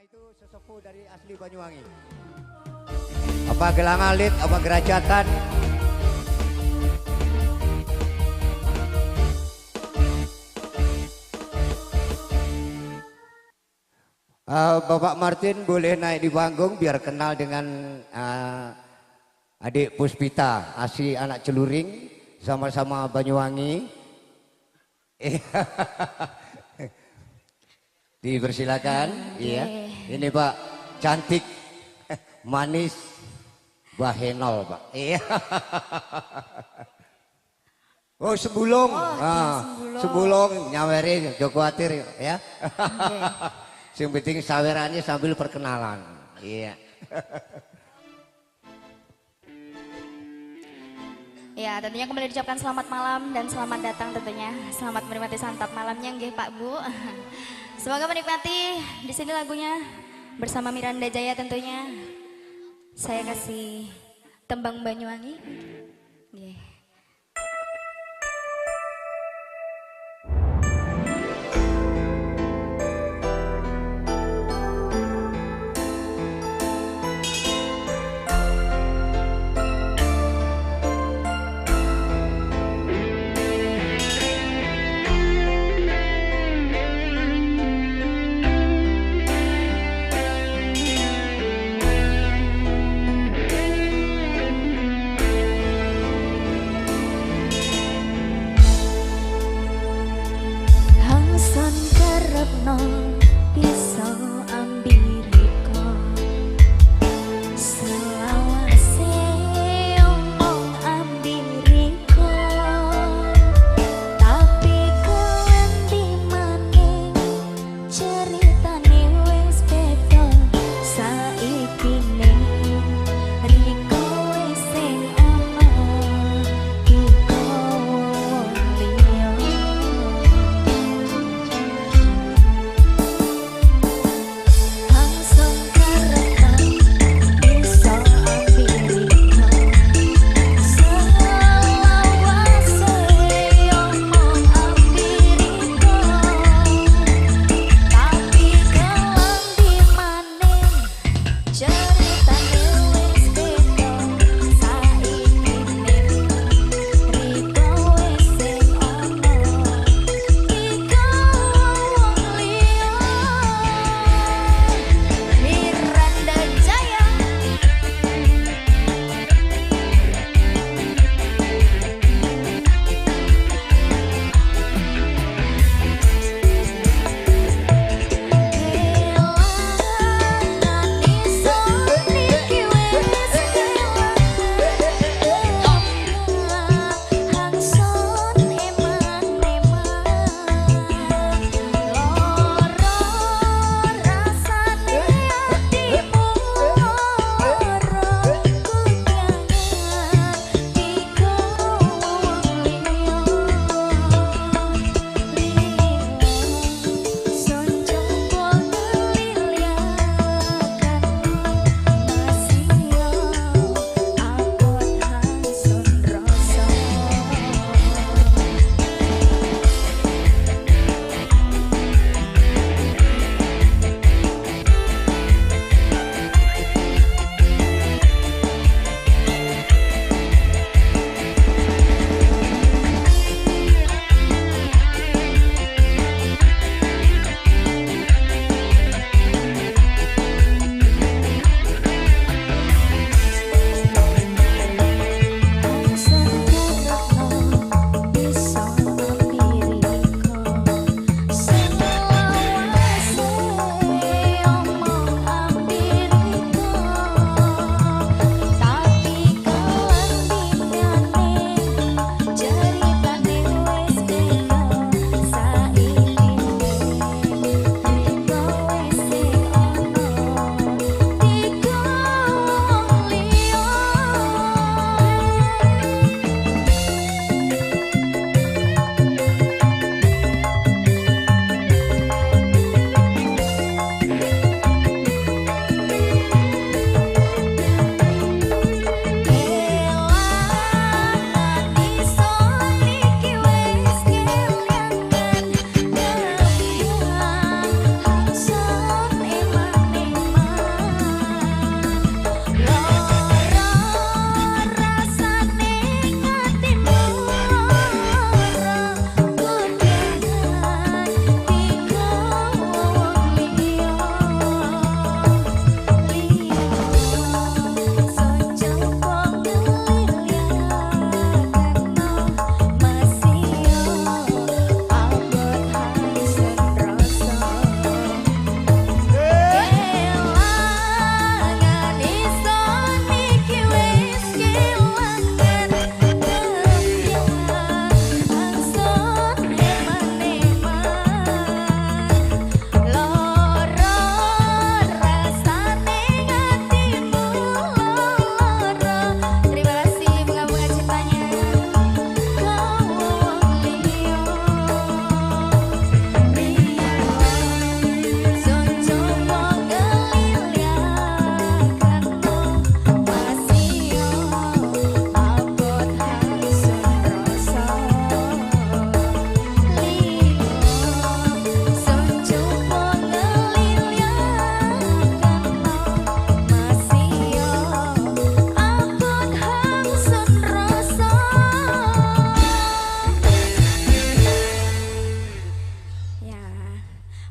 itu sesepuh dari asli Banyuwangi. Apa gelang alit, apa gerajatan. Bapak Martin boleh naik di panggung biar kenal dengan adik Puspita, asli anak Celuring, sama-sama Banyuwangi. Dipersilakan. Iya. Ini Pak, cantik, manis, bahenol Pak. Iya. Oh sebulung, sebulung nyaweri, joko khawatir ya. Yang penting sawerannya sambil perkenalan. Iya. Ya, tentunya kembali diucapkan selamat malam dan selamat datang tentunya. Selamat menikmati santap malamnya nggih Pak Bu. Semoga menikmati di sini lagunya bersama Miranda Jaya tentunya. Saya kasih tembang Banyuwangi. Nggih.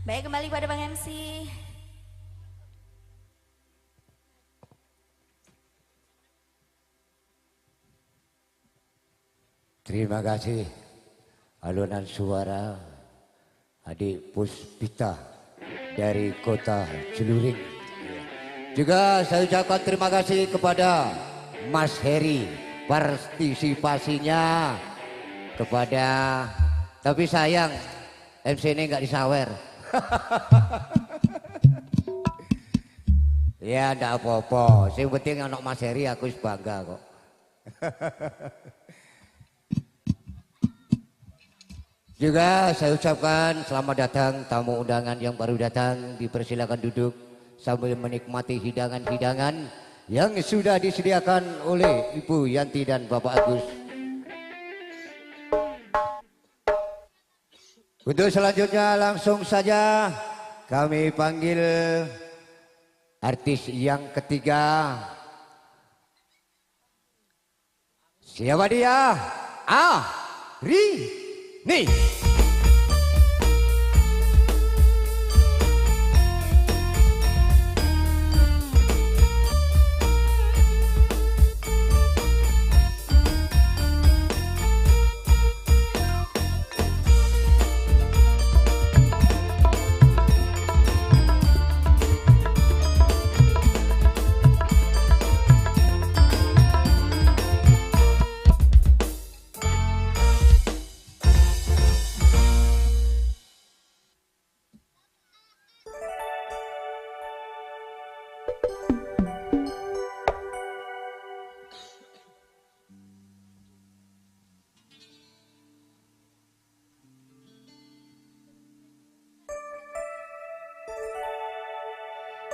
Baik, kembali pada Bang MC. Terima kasih alunan suara Adik Puspita dari kota Celuring. Juga saya ucapkan terima kasih kepada Mas Heri partisipasinya kepada, tapi sayang MC ini nggak disawer. Ya enggak apa-apa, yang penting anak Mas Heri aku bangga kok. Juga saya ucapkan selamat datang tamu undangan yang baru datang, dipersilakan duduk sambil menikmati hidangan-hidangan yang sudah disediakan oleh Ibu Yanti dan Bapak Agus. Untuk selanjutnya langsung saja kami panggil artis yang ketiga. Siapa dia? Nih.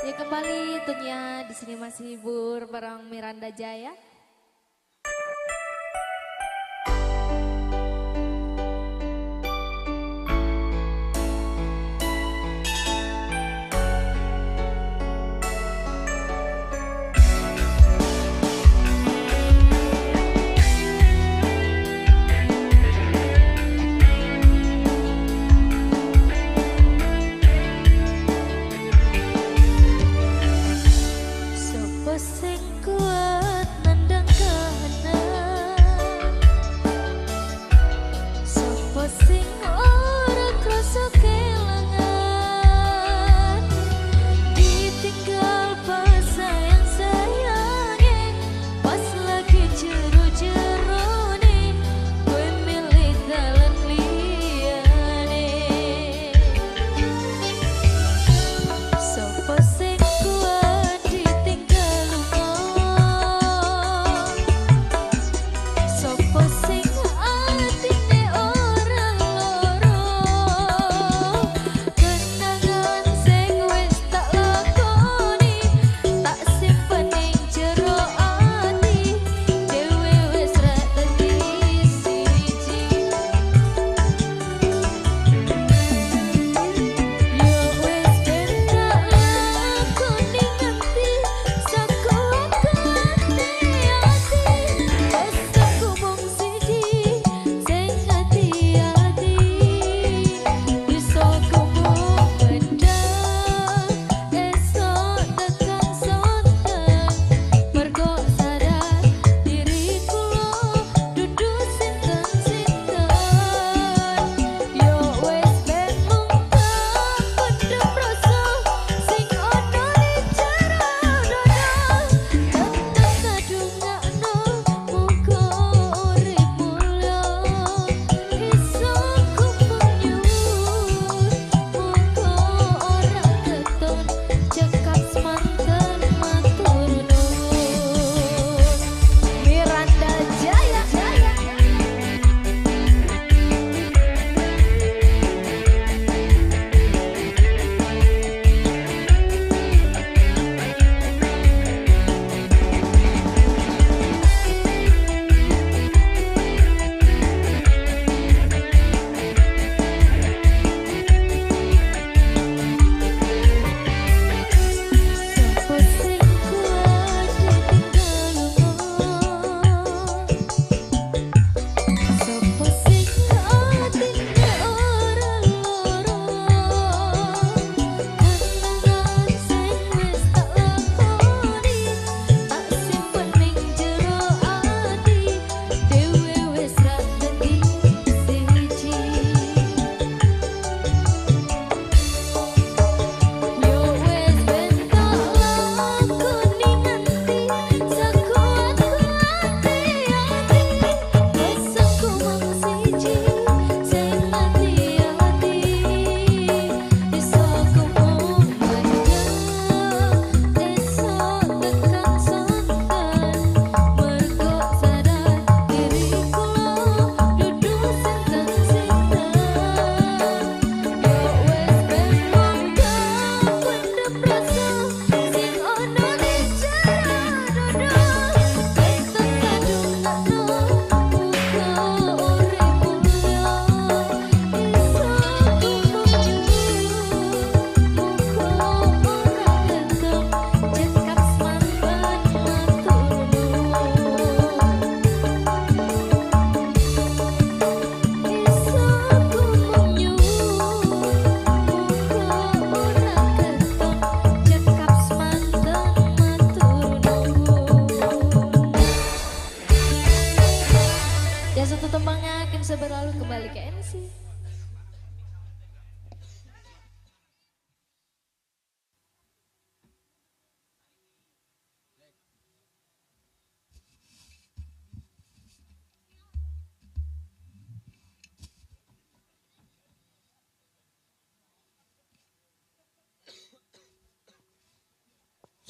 Ya kembali tentunya di sini masih hibur bareng Miranda Jaya. Sing kuat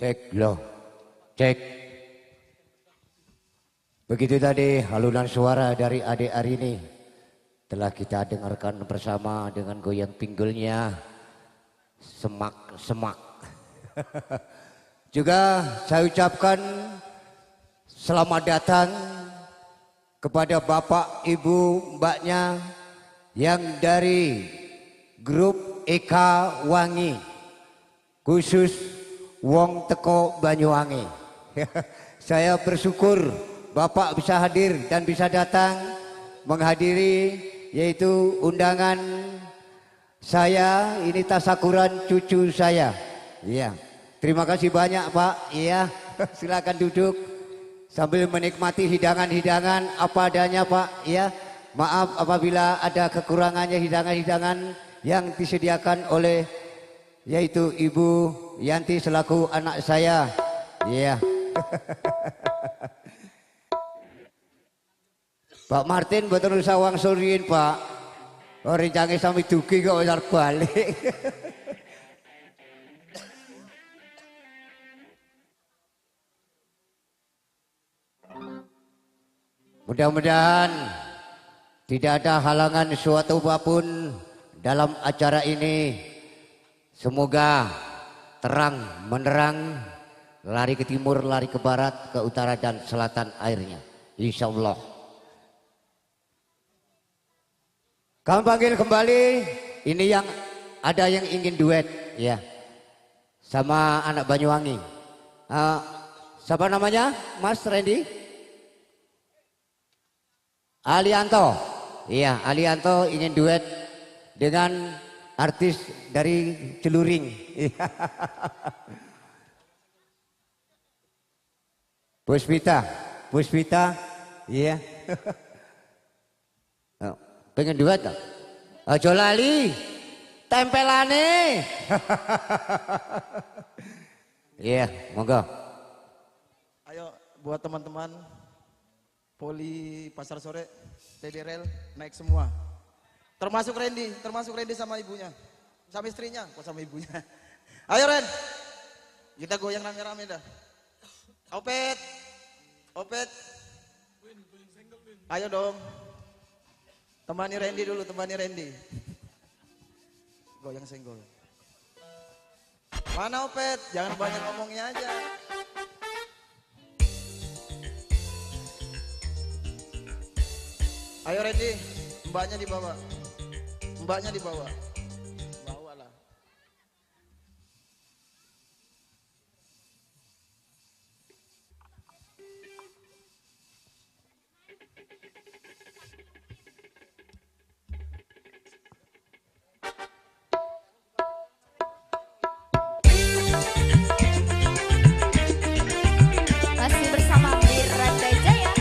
Cek loh, cek. Begitu tadi halunan suara dari adik Arini telah kita dengarkan bersama dengan goyang pinggulnya semak-semak. Juga saya ucapkan selamat datang kepada Bapak Ibu Mbaknya yang dari grup Eka Wangi, khusus Wong Teko Banyuwangi. Saya bersyukur Bapak bisa hadir dan bisa datang menghadiri yaitu undangan saya, ini tasakuran cucu saya. Iya. Terima kasih banyak Pak. Iya. Silakan duduk sambil menikmati hidangan-hidangan apa adanya Pak. Iya. Maaf apabila ada kekurangannya hidangan-hidangan yang disediakan oleh yaitu Ibu Yanti selaku anak saya. Iya. Pak Martin betul sawang suriin Pak. Oh rencange sami dugi kok wis balik. Mudah-mudahan tidak ada halangan suatu apapun dalam acara ini. Semoga terang menerang, lari ke timur, lari ke barat, ke utara dan selatan airnya. Insya Allah. Kami panggil kembali, ini yang ada yang ingin duet ya sama anak Banyuwangi. Siapa namanya Mas Randy? Alianto. Iya, Alianto ingin duet dengan artis dari Celuring. Puspita, iya. Pengen duet tak? Aja lali, tempelane. Iya, monggo. Ayo buat teman-teman Poli Pasar Sore, TDRL naik semua. Termasuk Randy sama ibunya. Sama istrinya, kok sama ibunya. Ayo Ren, kita goyang rame-rame dah. Opet. Ayo dong. Temani Randy dulu, Goyang senggol. Mana Opet? Jangan banyak ngomongnya aja. Ayo Randy, mbaknya dibawa. Bawa lah. Masih bersama Miranda Jaya.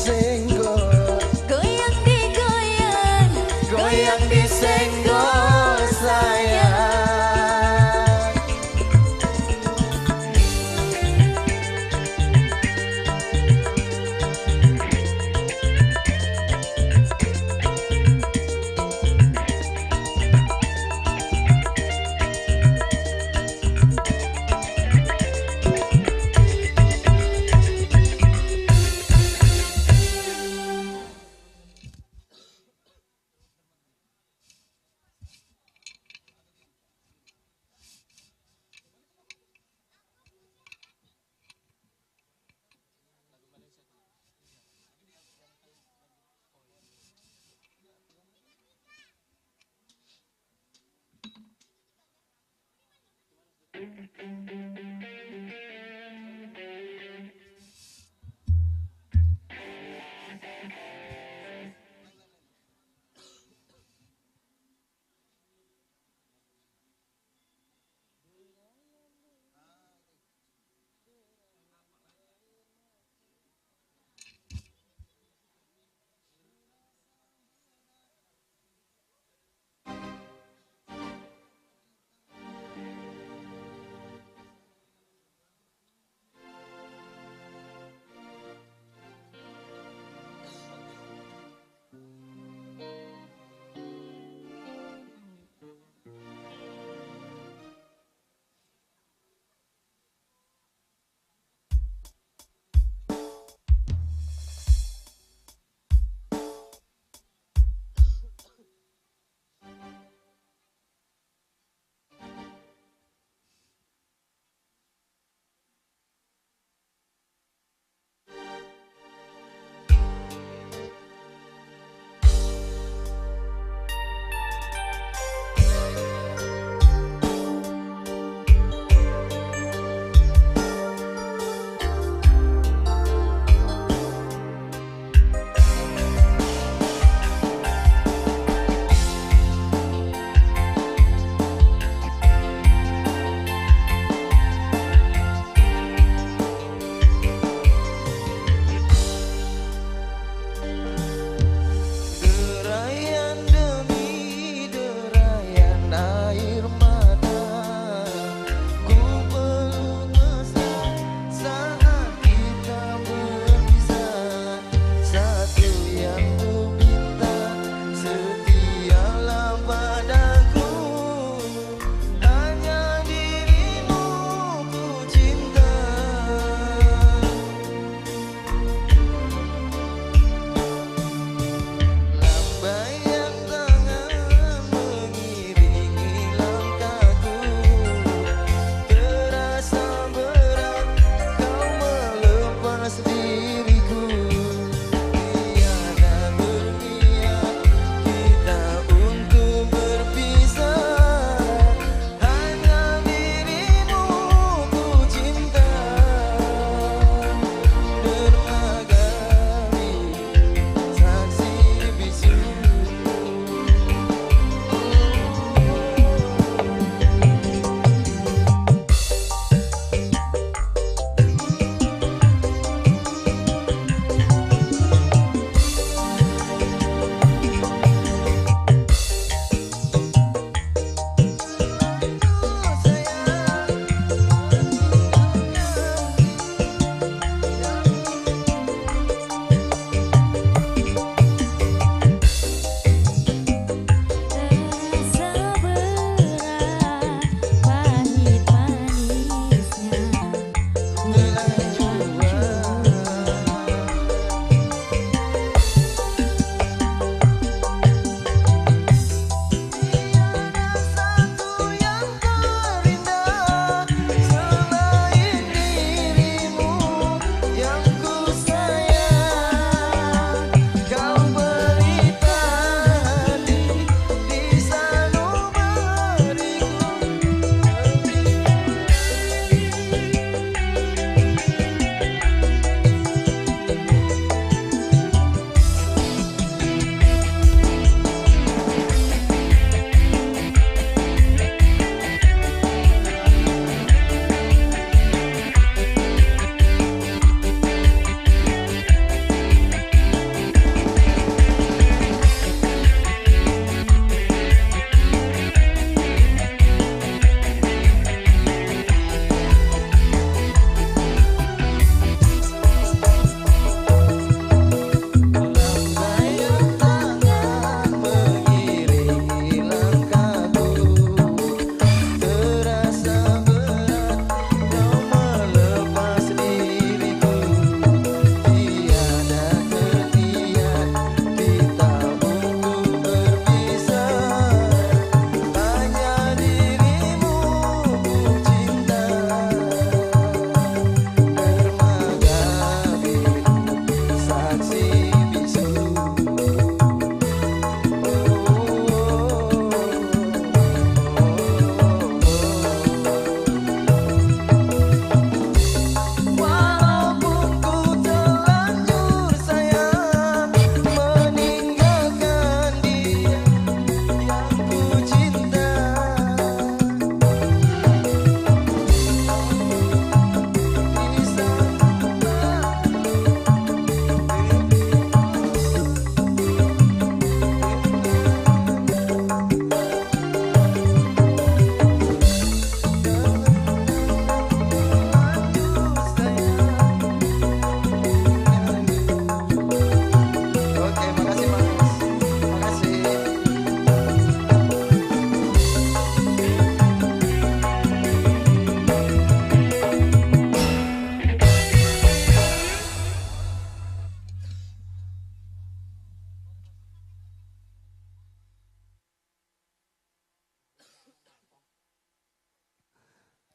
disenggol, Goyang digoyang, goyang disenggol sayang. si bisu. Walaupun ku terlanjur sayang meninggalkan dia yang ku cinta. Oke, makasih Mas. Makasih.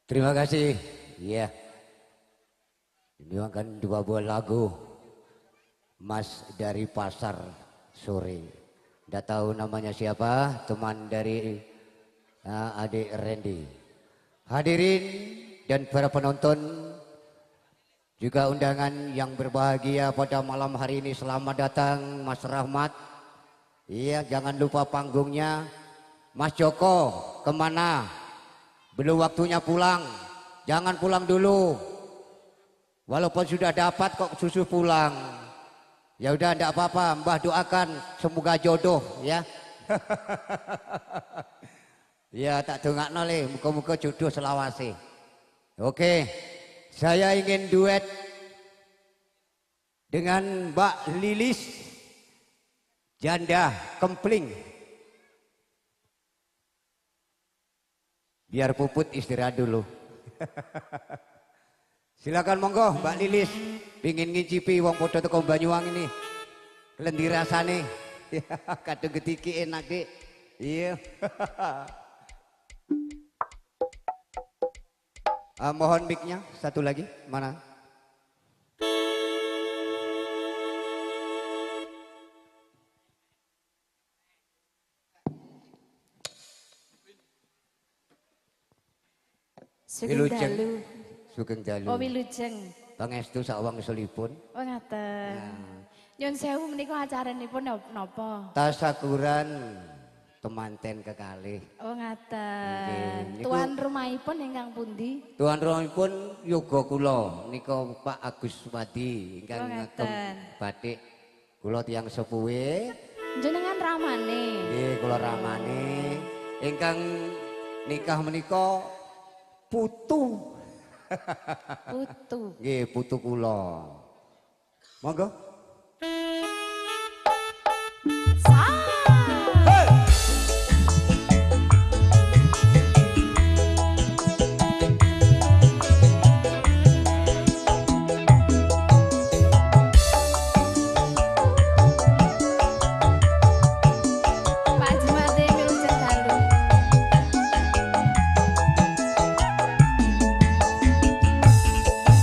Terima kasih. Iya. Ini akan dua buah lagu. Mas dari Pasar Sore. Nggak tahu namanya siapa, teman dari adik Randy. Hadirin dan para penonton, juga undangan yang berbahagia pada malam hari ini. Selamat datang Mas Rahmat. Iya, jangan lupa panggungnya. Mas Joko, kemana? Belum waktunya pulang, jangan pulang dulu. Walaupun sudah dapat kok susu pulang. Ya udah enggak apa-apa, Mbah doakan semoga jodoh ya. Ya tak dongakno le, muga-muga jodoh selawase. Oke, saya ingin duet dengan Mbak Lilis Janda Kempling. Biar Puput istirahat dulu. Silakan monggo Mbak Lilis, pingin ngicipi wong podo teko Banyuwangi ini. Lendi rasane. Kadung getiki enak Dik. Iya. Mohon mic-nya satu lagi, mana? Sugeng dalu. Sugeng dalu. Oh wilujeng. Pangestu sak wong selipun. Oh ngaten. Nyun sewu menika acaranipun napa? Tasakuran temanten kekalih. Oh Nggih, ngaten. niku- Tuan rumahipun ingkang pundi? Tuan rumahipun yoga kula nika Pak Agus Wadi ingkang Oh, ngagem ngaten. batik kula tiyang sepuhe. Jenengan ramane. Nggih kula ramane ingkang nikah menika putu. Putu. Nggih putu kula. Monggo. Pak Jumate wilujeng dalu.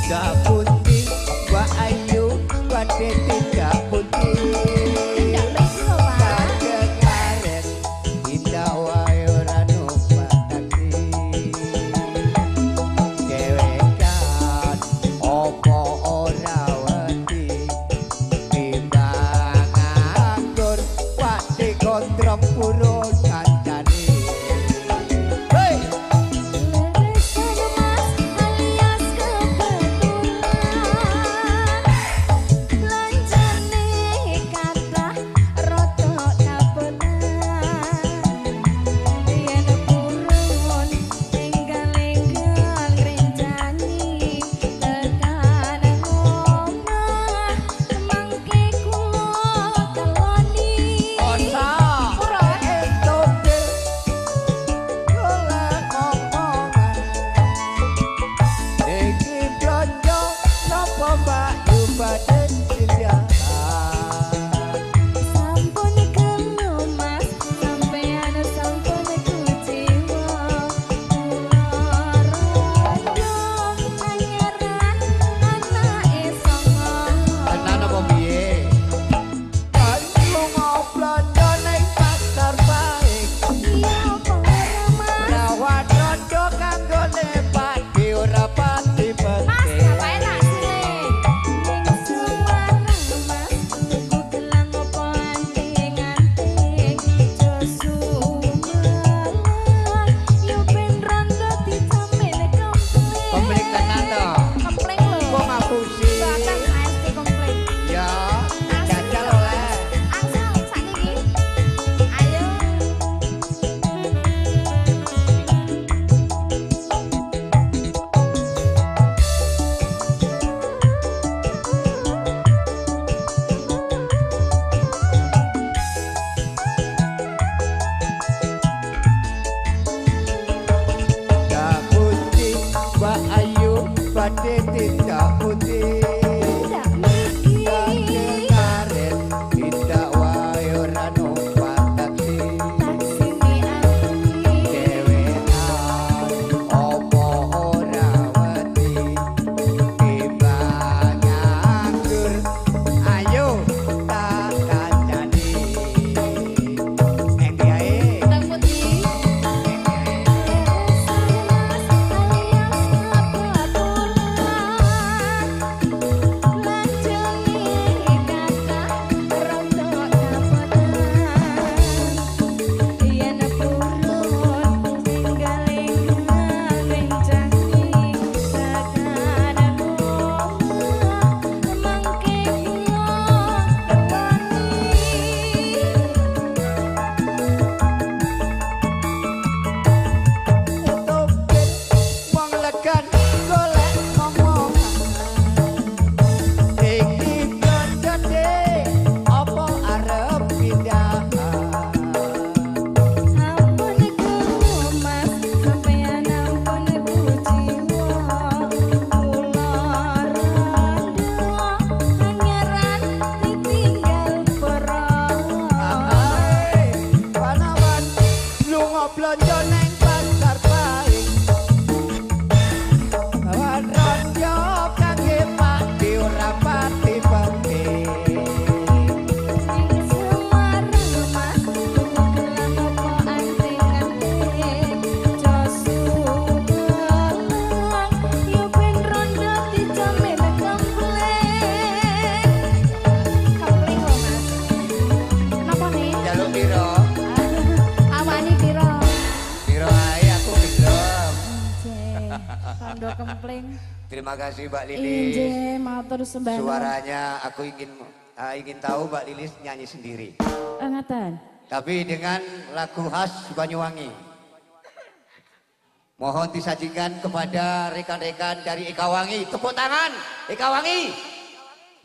Daputi Mbak Ayu Wadete daputi. Ndak mriki lho, Pak. Kagengaren indah wae ora nopatake. Dewekan opo ora wedi timbang nganggur pati gondrong purun kancane. Hey! Leresan mas alias kebetulan. Lancane kathah rada kabotan. Yen purun enggal-enggal ngrencani tekan omah mangke kula keloni. Osa. Purun. blonjo neng pasar paing Wan ronjo kangge pati ora pati penting Semarang mas gelang apa anting-anting Josu gelang yo ben rondo dijamin komplek Komplek lho mas Napa nih? jaluk piro Awani piro? piro ae aku piro Kondo kempling. terima kasih Mbak Lilis Inje matur sembah. suaranya aku ingin tahu Mbak Lilis nyanyi sendiri Ngeten. tapi dengan lagu khas Banyuwangi. Mohon disajikan kepada rekan-rekan dari Ekawangi. Tepuk tangan, Ekawangi.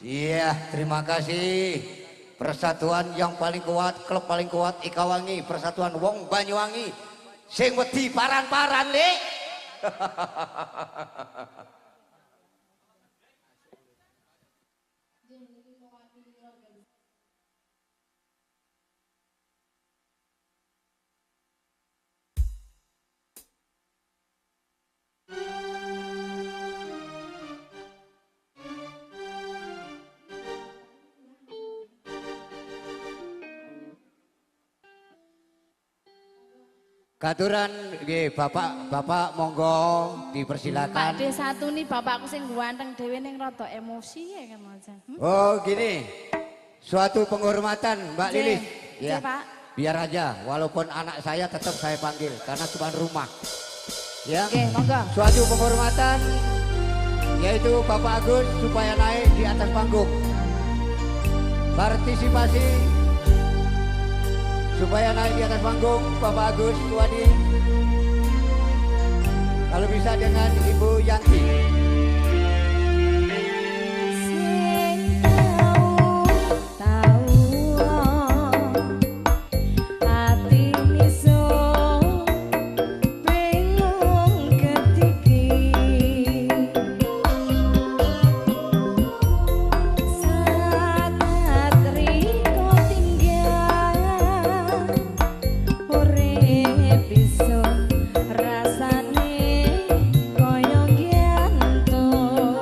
Iya, terima kasih. Persatuan yang paling kuat, klub paling kuat Ekawangi. Persatuan Wong Banyuwangi. Sing wedi paran-paran, Lek. Katuran nggih Bapak monggo dipersilakan. Pak D satu nih bapakku sing ganteng dhewe ning rada emosi ya kan Mas. Oh gini, suatu penghormatan Mbak Nggih, Lilis. nggih, Pak. Biar aja, walaupun anak saya tetap saya panggil karena tuan rumah. Ya, Oke, monggo. suatu penghormatan yaitu Bapak Agus supaya naik di atas panggung. Partisipasi supaya naik di atas panggung Bapak Agus Wadi. Kalau bisa dengan Ibu Yanti. Sing tahu ati miso bingung ketiki saat riko tinggal urip iso rasane koyo gantung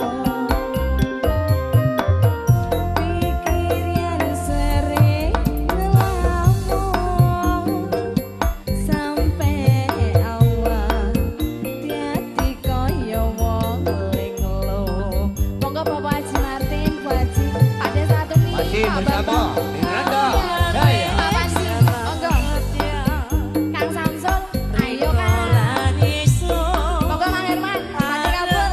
pikiran sering ngelamun sampai awal tiati koyo wong linglung monggo Bapak Haji Martin Bu Haji ada satu nih Masih Pak bersama Bambang. Miranda Jaya. Pak Pasti monggo Kang Samsul ayo Kang monggo Mang Herman mati kabur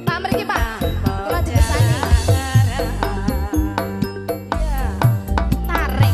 Pak mriki Pak kula dipersani tarik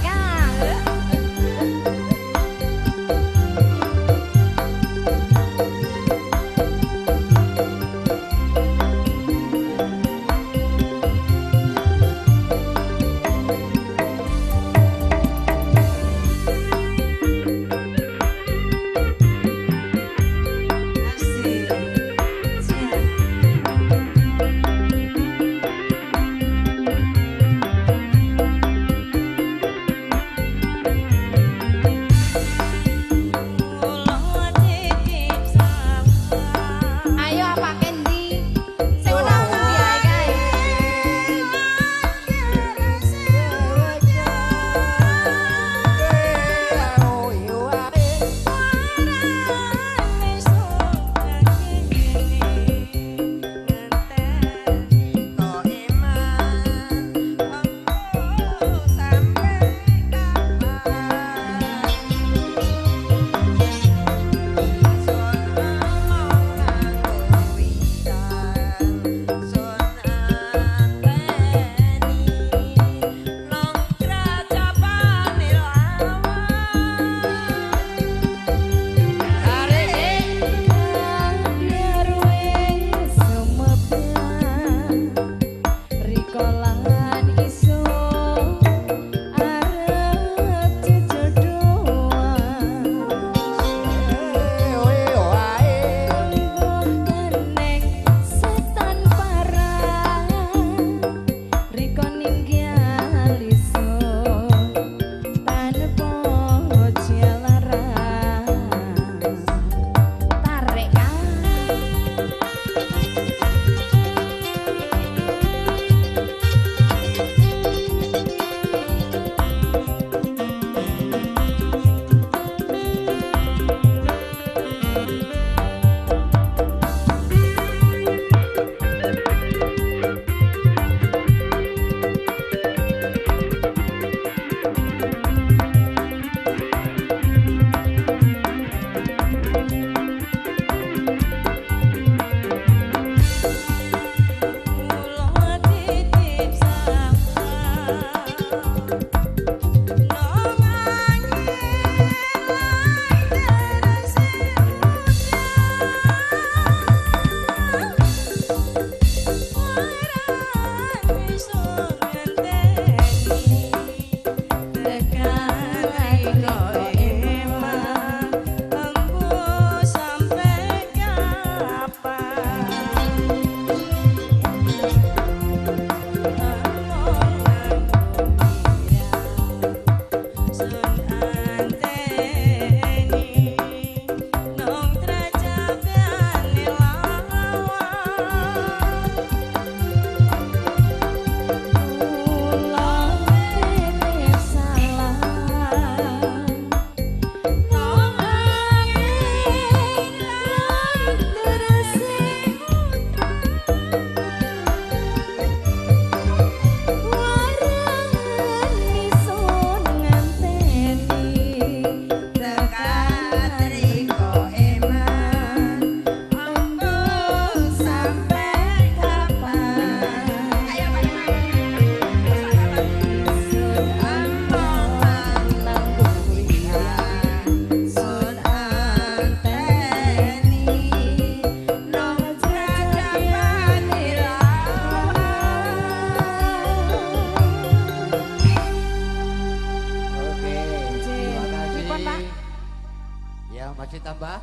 Masih tambah?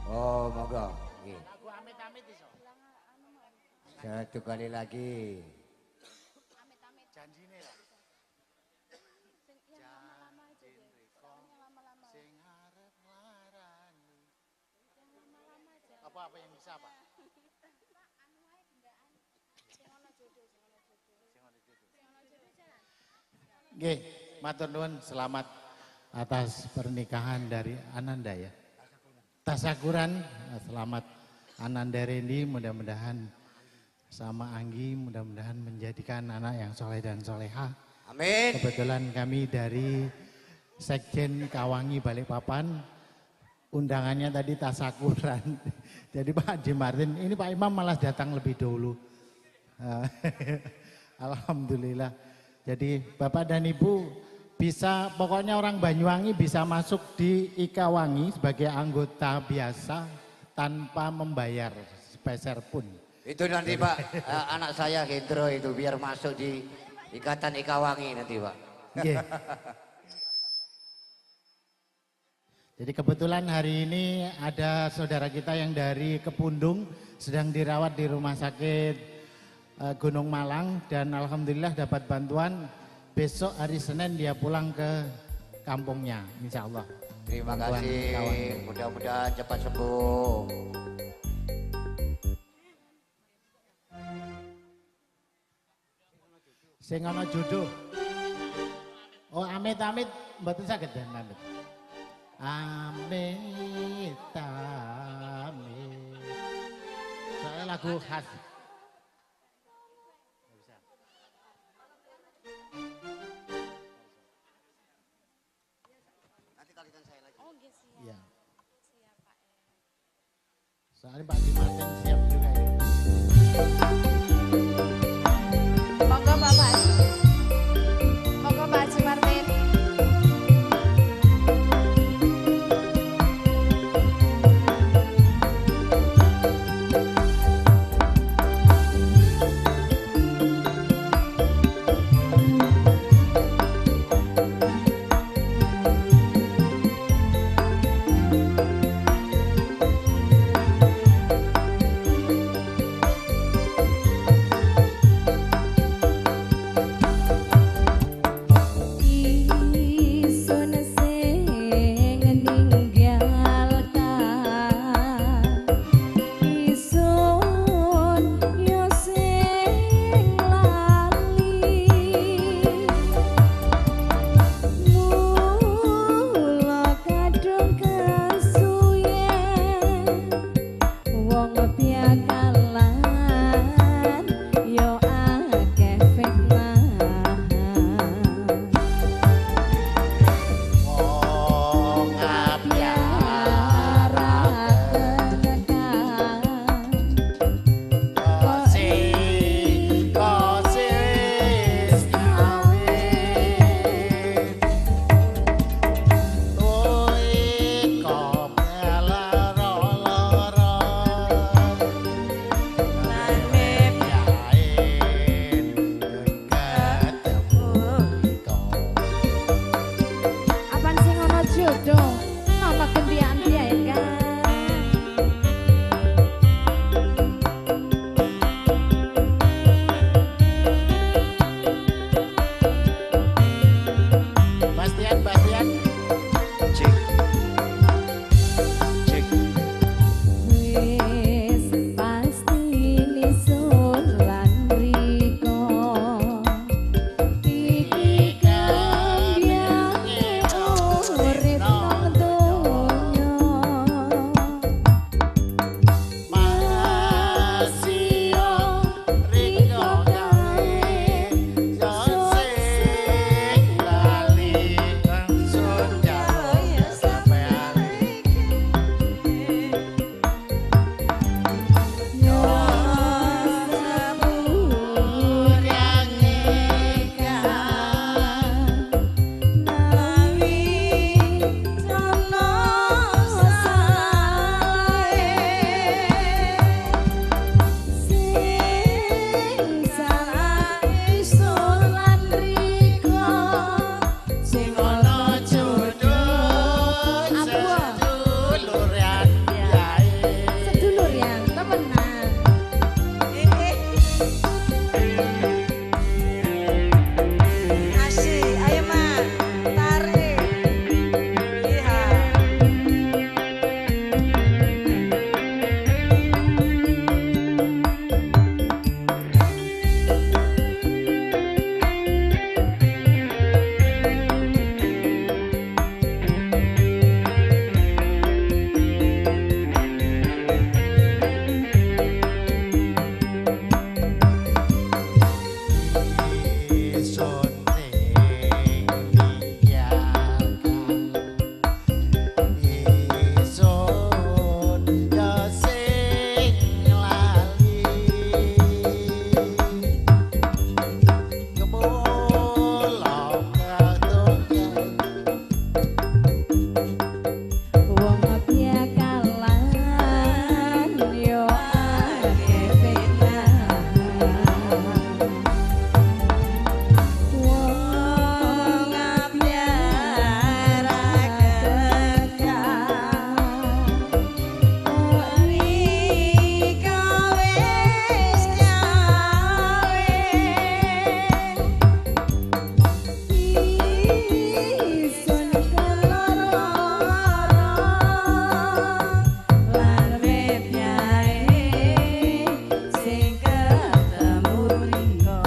Oh, monggo. Satu kali lagi. Apa yang bisa Pak? Nggih, matur nuwun, selamat atas pernikahan dari Ananda ya. Tasakuran, selamat Ananda Rendi, mudah-mudahan sama Anggi, mudah-mudahan menjadikan anak yang soleh dan soleha. Amin. Kebetulan kami dari Sekjen Kawangi Balikpapan, undangannya tadi tasakuran. Jadi Pak Haji Martin, ini Pak Imam malah datang lebih dulu. Alhamdulillah. Jadi Bapak dan Ibu bisa, pokoknya orang Banyuwangi bisa masuk di Ikawangi sebagai anggota biasa tanpa membayar sepeser pun. Itu nanti Pak, anak saya Hendro itu biar masuk di Ikatan Ikawangi nanti Pak. Yeah. Jadi kebetulan hari ini ada saudara kita yang dari Kepundung sedang dirawat di rumah sakit Gunung Malang dan alhamdulillah dapat bantuan. Besok hari Senin dia pulang ke kampungnya, insya Allah. Terima Bantuan kasih, kawannya. mudah-mudahan cepat sembuh. Sing ana jodoh. Oh amit-amit mboten saged den amit. Amit amit. Soalnya lagu khas. Iya. Soalnya Pak Dimartin siap juga ya. Monggo Bapak. Monggo Pak Haji Martin. Bastian, Bastian. Cek. Cek. Wis pasti nisun lan riko iki kambyane urip nang donya Masio Riko gawe sing lali langsung jauh sampai sedulur yang temenan. Asik, ayo mak, tarik. Iya. Wong piakalan yo akeh fitnah. Wong piara rika wis gawe isun keloro lan repyae sing ketemu riko.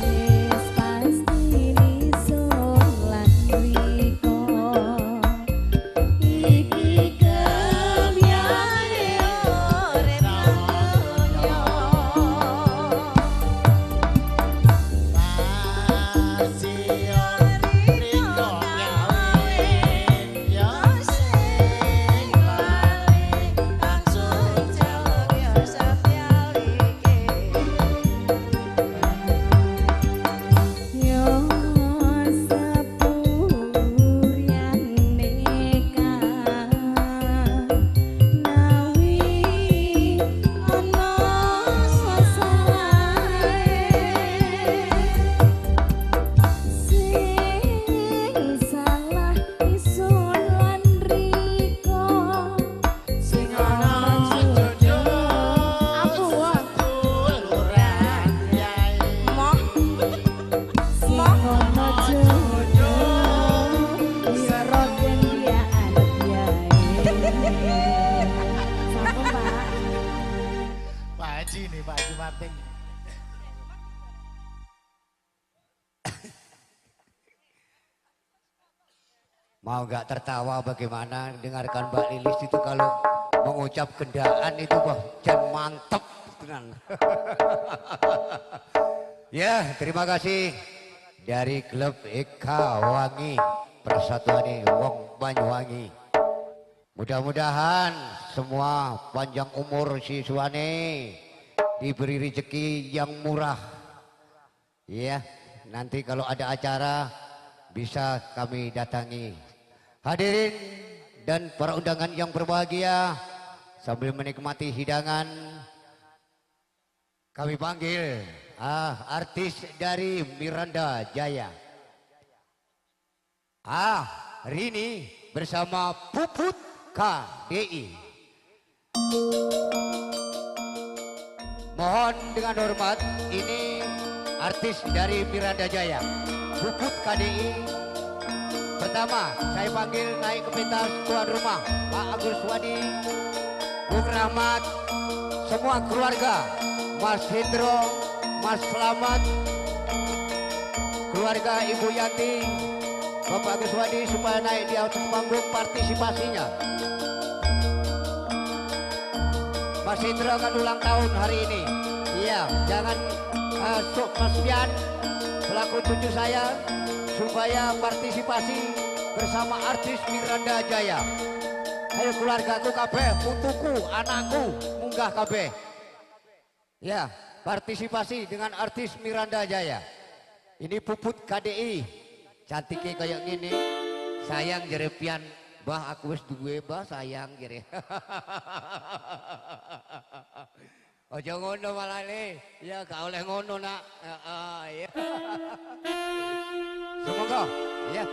Wis pasti nisun lan riko iki kambyane urip nang donya. Yo sepurian neka nawi ana sasarae sing salah isun lan riko sing ana jodoh aku wong moh sing ana jodoh ya roden dia anak yae. Sampun Pak. Pak Haji nih, Pak Haji Martin. Mau nggak tertawa bagaimana dengarkan Mbak Lilis itu kalau mengucap gendaan itu wah jan mantep tenan. Ya, terima kasih dari klub Eka Wangi Persatuan Wong Banyuwangi. Mudah-mudahan semua panjang umur siswane diberi rezeki yang murah. Ya, nanti kalau ada acara bisa kami datangi. Hadirin dan para undangan yang berbahagia, sambil menikmati hidangan, kami panggil artis dari Miranda Jaya. Rini bersama Puput KDI. Mohon dengan hormat, ini artis dari Miranda Jaya, Puput KDI. Pertama, saya panggil naik ke pentas tuan rumah, Pak Agus Wadi, Bung Rahmat, semua keluarga, Mas Hendro, Mas Slamet, keluarga Ibu Yanti, Bapak Agus Wadi, supaya naik di atas panggung partisipasinya. Mas Hendro akan ulang tahun hari ini. Iya, jangan Mas Pian selaku cucu saya, supaya partisipasi bersama artis Miranda Jaya. Ayo keluargaku kabeh, putuku, anakku, munggah kabeh. Ya, partisipasi dengan artis Miranda Jaya. Ini Puput KDI, cantiknya kayak gini. Sayang jerepian, bah aku wis duwe bah sayang jere. Ojo ngono malah nih, ya gak oleh ngono nak. Ya. Semoga, ya.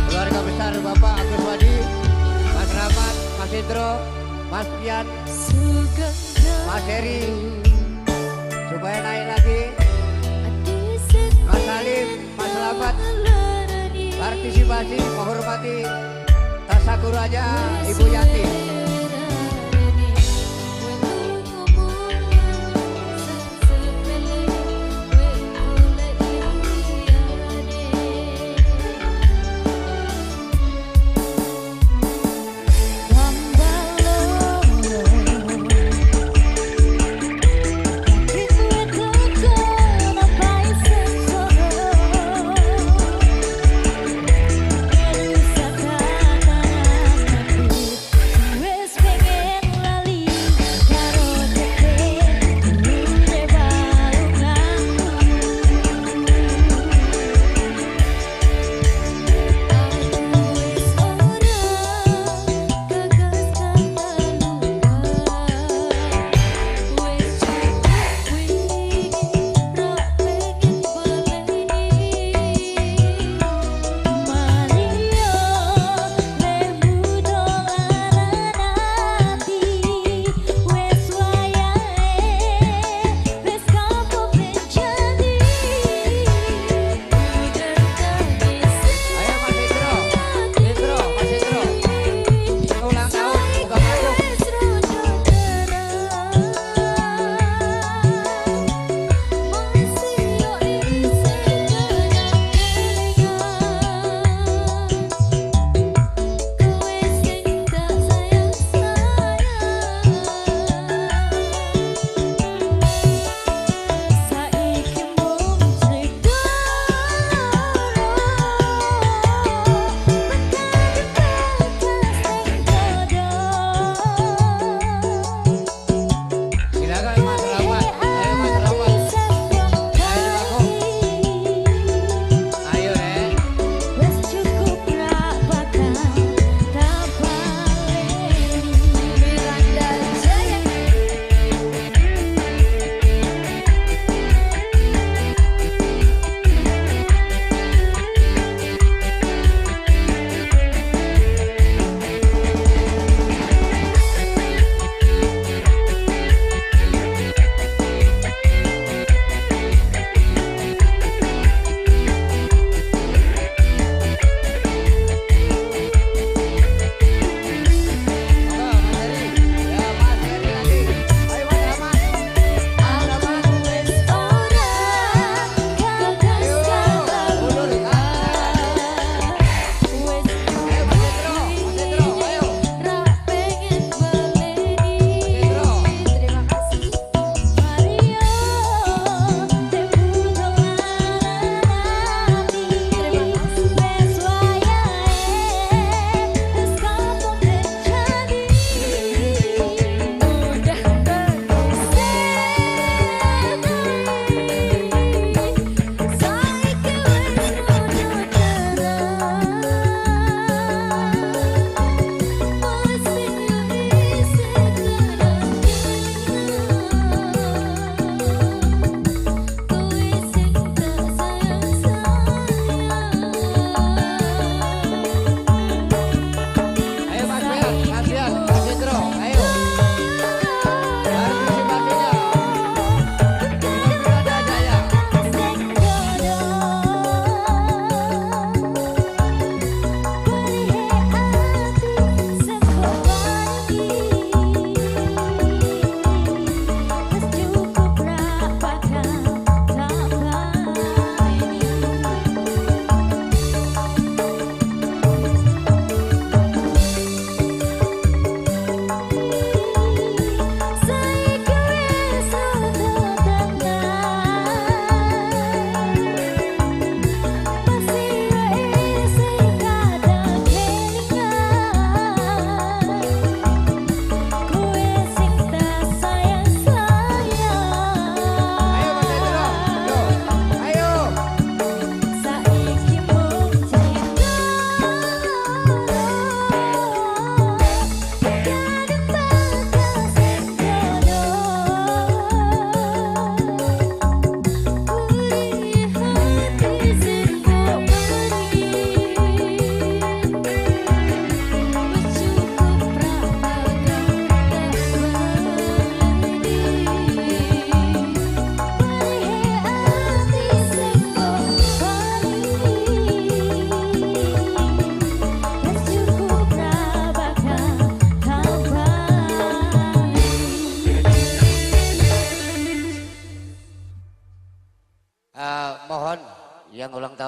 Keluarga besar Bapak Agus Wadi, Mas Rahmat, Mas Indro, Mas Pian, Mas Heri, supaya naik lagi, Mas Salim, Mas Slamet, partisipasi menghormati Tasyakur Raja Ibu Yanti. Wait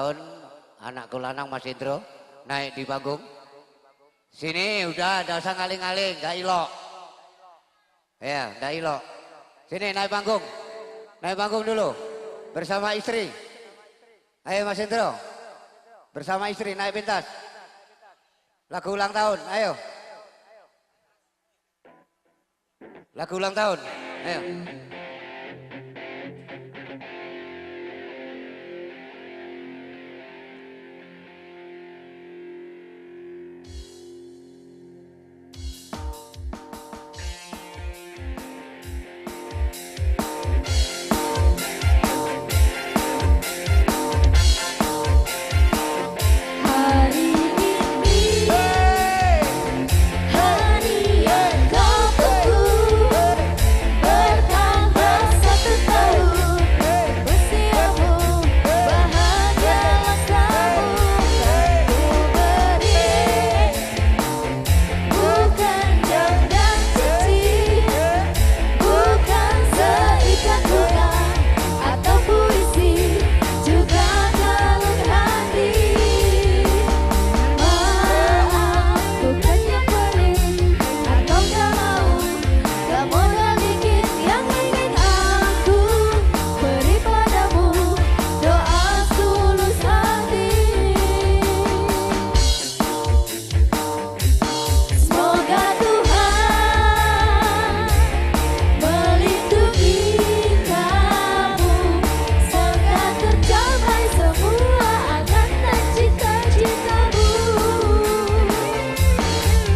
tahun anakku lanang Mas Indro naik di panggung. Sini udah, nggak usah ngaling-ngaling, nggak ilok. Ya, nggak ilok. Sini naik panggung dulu bersama istri. Ayo Mas Indro, bersama istri naik pentas. Lagu ulang tahun, ayo. Lagu ulang tahun, ayo. Hari ini hari yang kau tunggu, bertambah 1 tahun usiamu, bahagialah selalu ku beri, bukan jam dan cincin, bukan seikat bunga atau puisi, juga kalung hati. Maaf, bukan yang pelit atau gak mau, gak modal dikit yang ingin aku beri padamu, doa tulus hati. Semoga Tuhan melindungi kamu, semoga tercapai semua angan dan cita-citamu.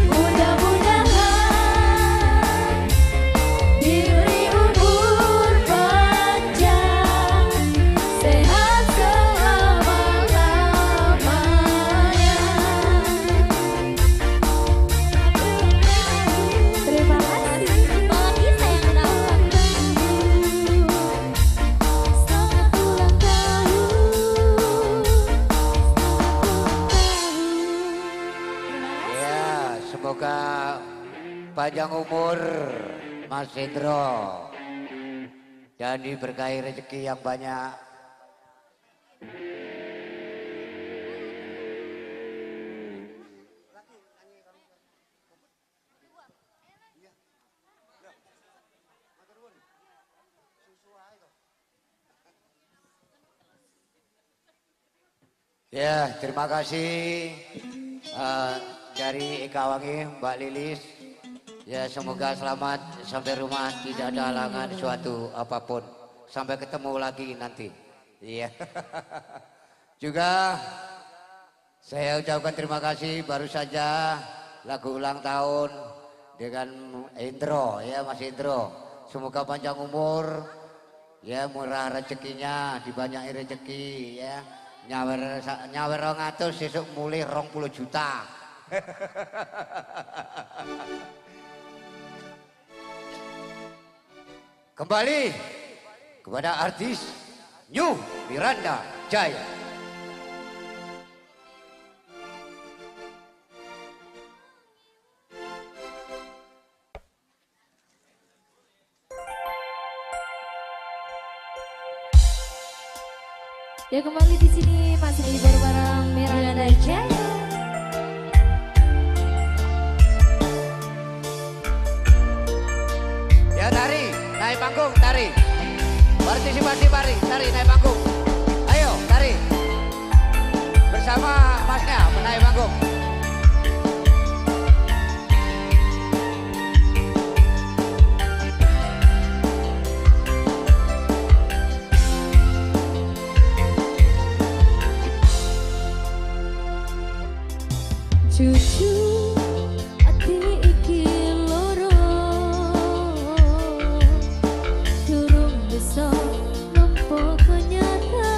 Mudah-mudahan diberi umur panjang, sehat selama-lamanya. Terima kasih. Apalagi saya yang ulang tahun. Selamat ulang tahun. Ya, semoga panjang umur Mas Indro dan diberkahi rezeki yang banyak. Ya, terima kasih dari Eka Wangi, Mbak Lilis. Ya, semoga selamat sampai rumah, tidak ada halangan suatu apapun. Sampai ketemu lagi nanti. Iya. Juga saya ucapkan terima kasih baru saja lagu ulang tahun dengan Indro, ya Mas Indro. Semoga panjang umur, ya murah rezekinya, dibanyakin rezeki, ya. Nyawer 200 sesuk mulih 20 juta. Kembali kepada artis New Miranda Jaya. Ya, kembali di sini masih libur bareng Miranda Jaya. Ya tari, naik panggung, tari. Partisipasi tari naik panggung. Ayo, tari. Bersama Masnya menaik panggung. Cucu ati iki loro, durung bisa nempuh kenyataan.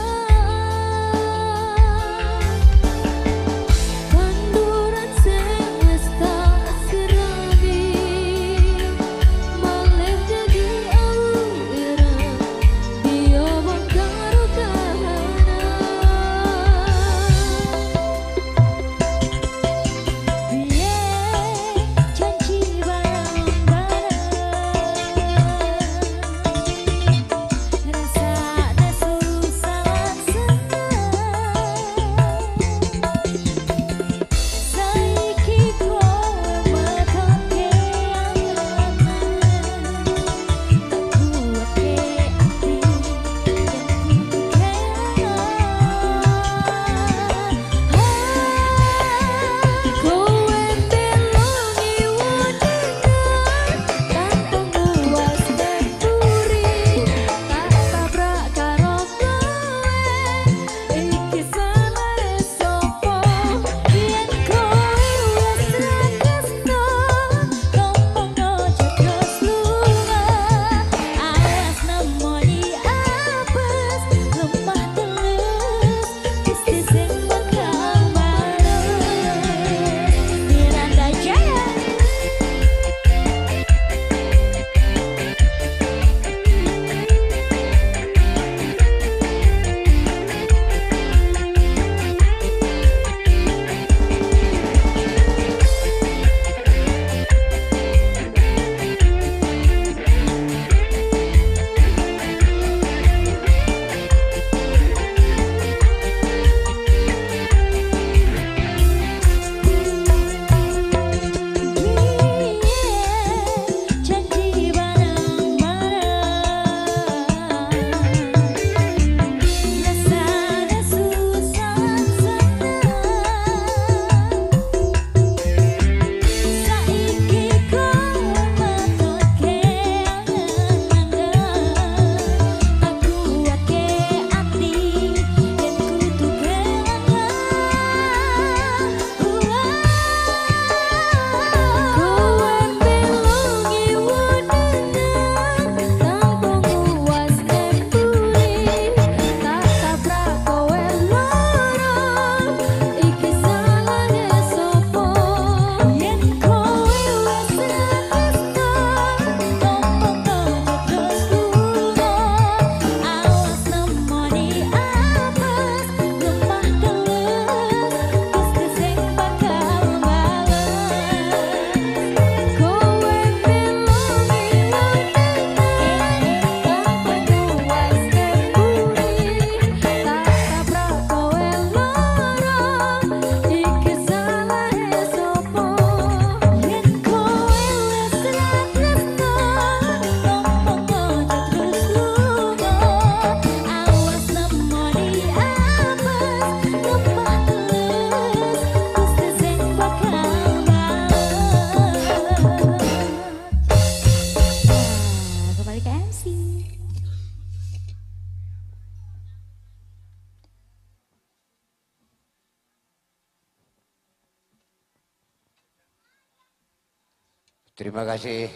Terima kasih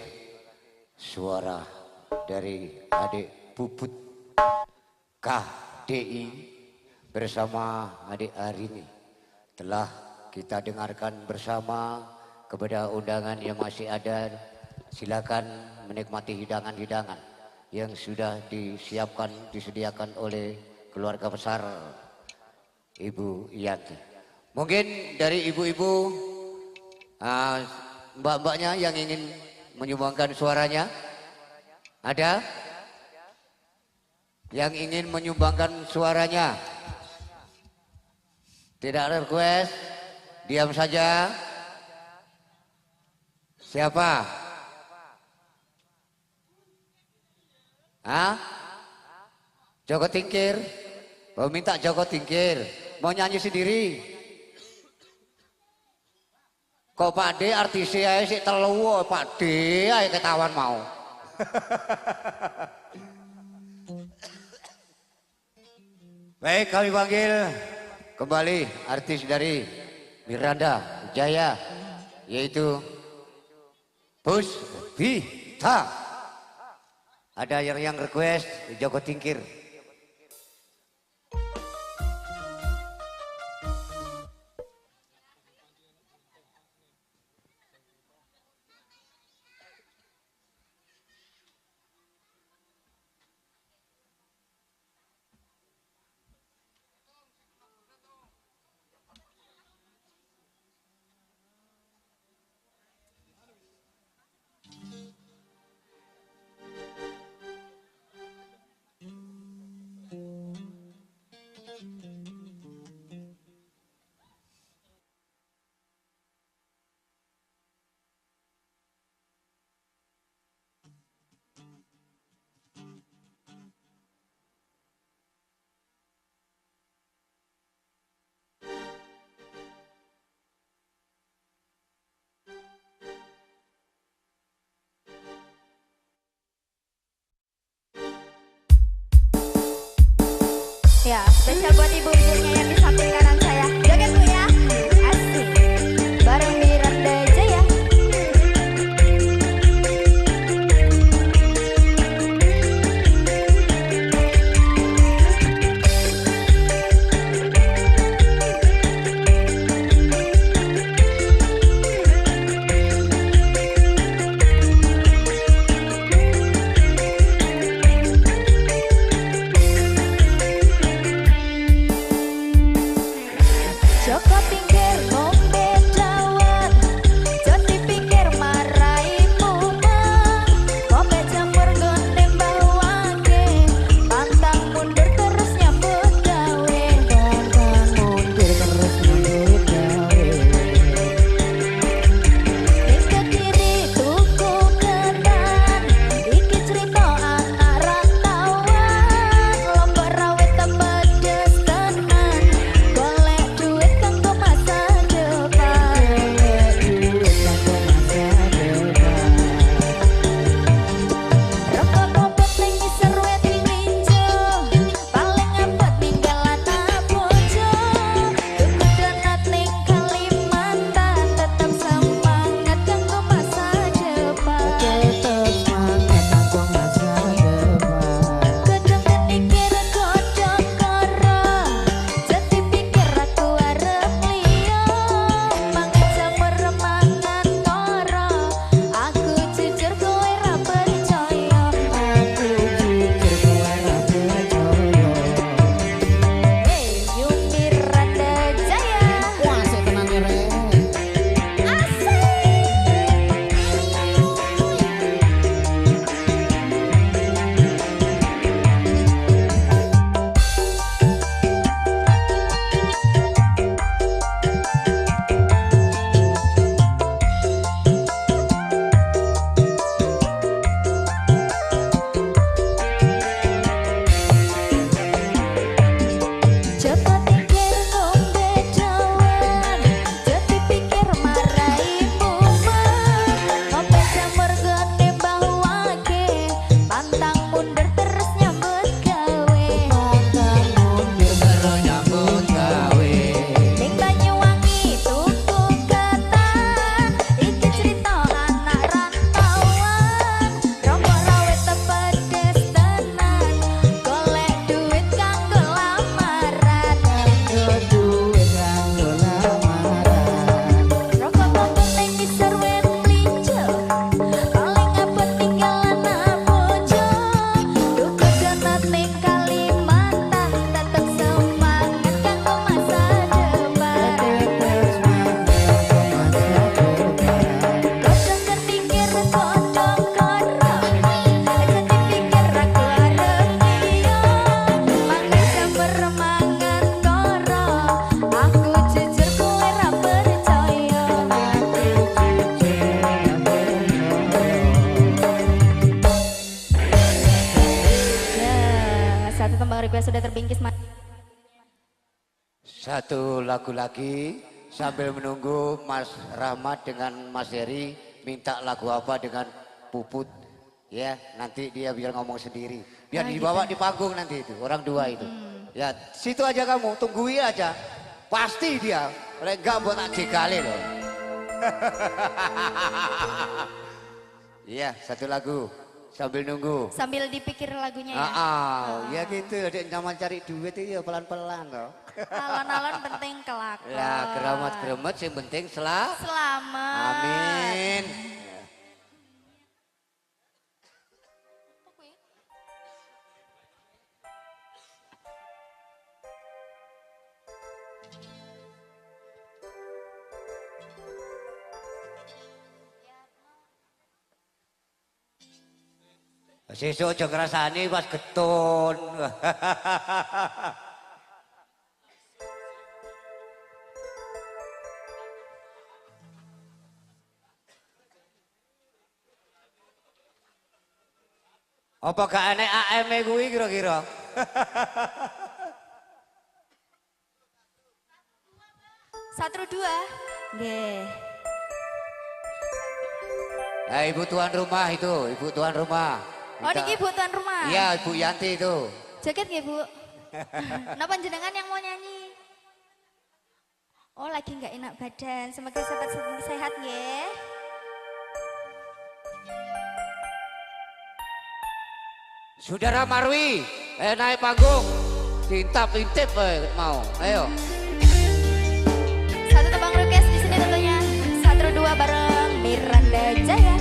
suara dari adik Puput KDI bersama adik Arini telah kita dengarkan bersama. Kepada undangan yang masih ada, silakan menikmati hidangan-hidangan yang sudah disediakan oleh keluarga besar Ibu Yanti. Mungkin dari ibu-ibu, mbak-mbaknya yang ingin menyumbangkan suaranya, ada? Yang ingin menyumbangkan suaranya? Tidak ada request, diam saja. Siapa? Hah? Joko Tingkir? Oh, minta Joko Tingkir. Mau nyanyi sendiri? Kok Pak D artisnya aja sih telu, Pak D aja ketahuan mau. Baik, kami panggil kembali artis dari Miranda Jaya, yaitu Puspita. Ada yang request Joko Tingkir. Ya, spesial buat ibu-ibunya yang di samping kanan saya. Joget Bu ya. Asik. Bareng Miranda Jaya. sudah terbingkis. Satu lagu lagi sambil menunggu Mas Rahmat dengan Mas Heri minta lagu apa dengan Puput. Ya, nanti dia biar ngomong sendiri. Biar dibawa di panggung nanti itu, orang dua itu. Ya, situ aja kamu, tungguin aja. Pasti dia, kalau enggak buat tak jekali loh. Iya, satu lagu sambil nunggu. Sambil dipikir lagunya ya. Ya gitu, adik nyaman cari duit itu ya pelan-pelan loh. Alon-alon penting kelak. Ya, keramat-keramat yang penting Selamat. Amin. Sesuk aja ngrasani pas getun. Apa gak enek AM-e kuwi kira-kira? Satu dua. Nggih. Ibu tuan rumah itu, ibu tuan rumah. Oh, niki ibu tuan rumah. Iya, Ibu Yanti itu. Joget nggih, Bu? Napa jenengan yang mau nyanyi? Oh, lagi nggak enak badan. Semoga sahabat sehat nggih. Saudara Marwi, naik panggung. Intip mau. Ayo. Satu tebang request di sini tentunya. Satu dua bareng Miranda Jaya.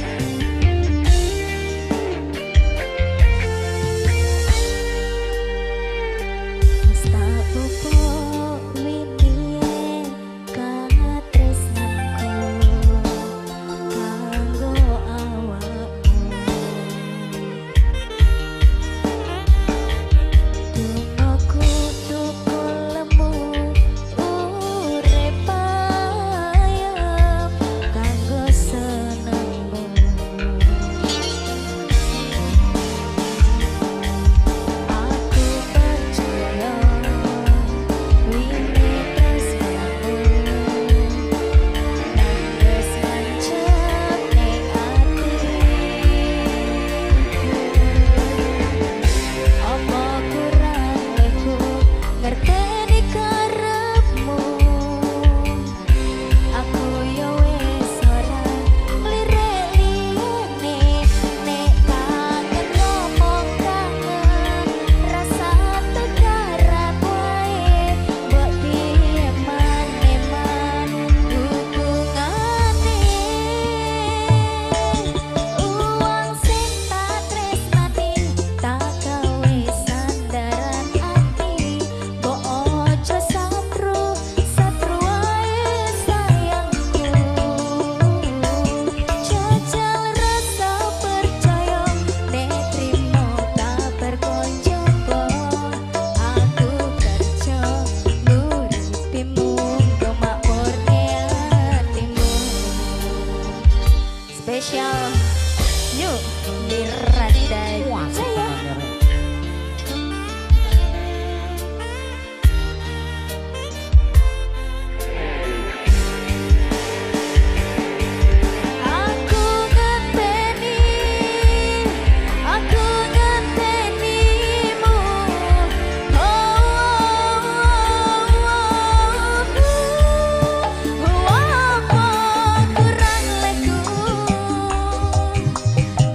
Spesial Yuk Miranda Jaya.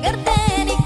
Ngerteni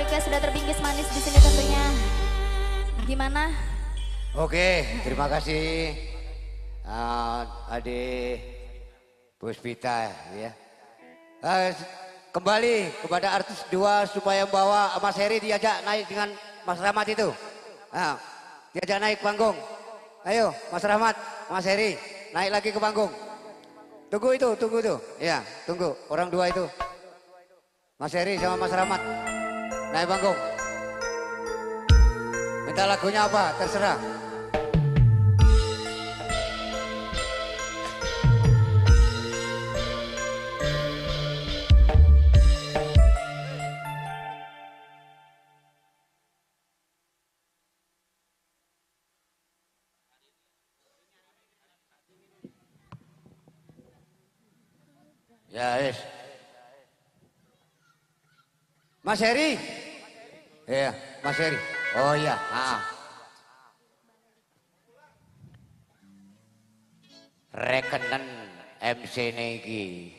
Oke, sudah terbingkis manis di sini tentunya. Gimana? Oke, terima kasih Adik Puspita ya. Kembali kepada artis dua supaya bawa Mas Heri diajak naik dengan Mas Rahmat itu. Nah, diajak naik panggung. Ayo Mas Rahmat, Mas Heri naik lagi ke panggung. Tunggu itu. Ya, tunggu orang dua itu. Mas Heri sama Mas Rahmat naik panggung. Minta lagunya apa? Terserah. Ya, yes. Mas Heri. Iya, Mas Heri. Oh iya, Rekenen MC Negi.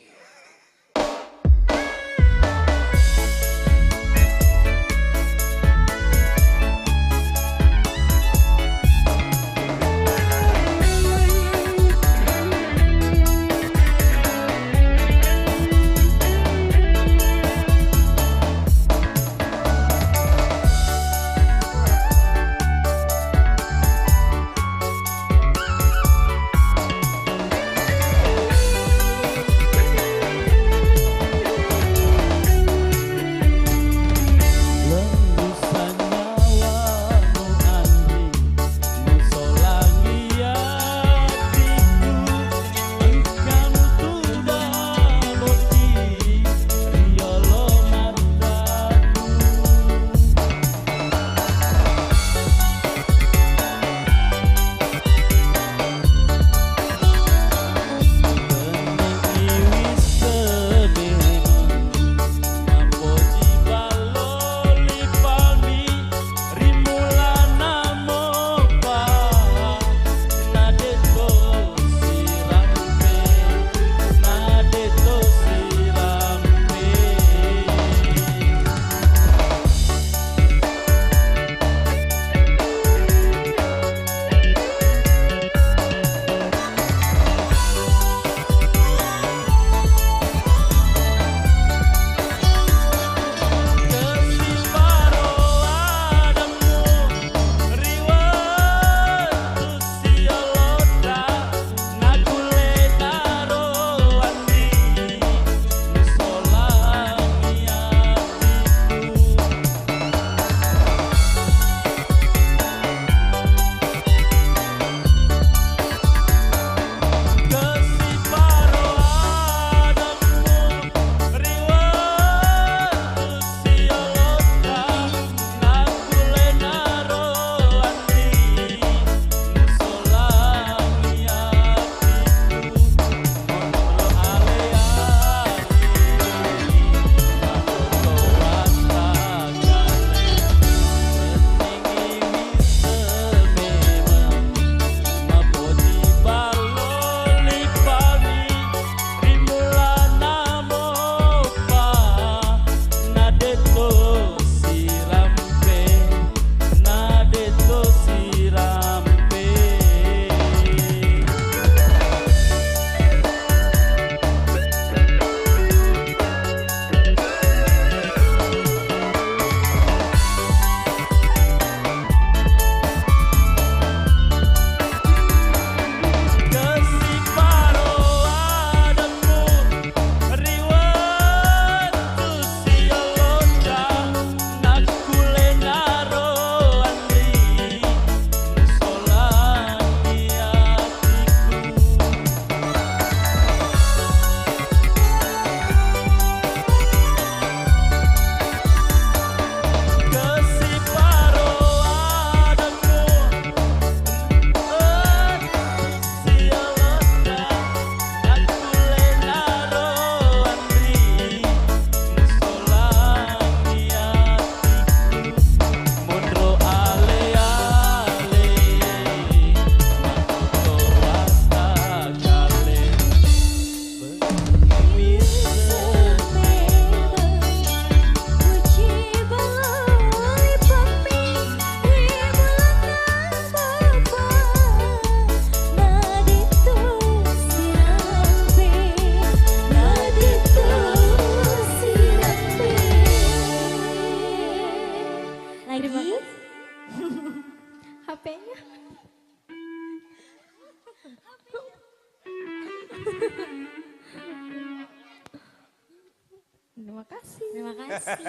Terima kasih. Terima kasih.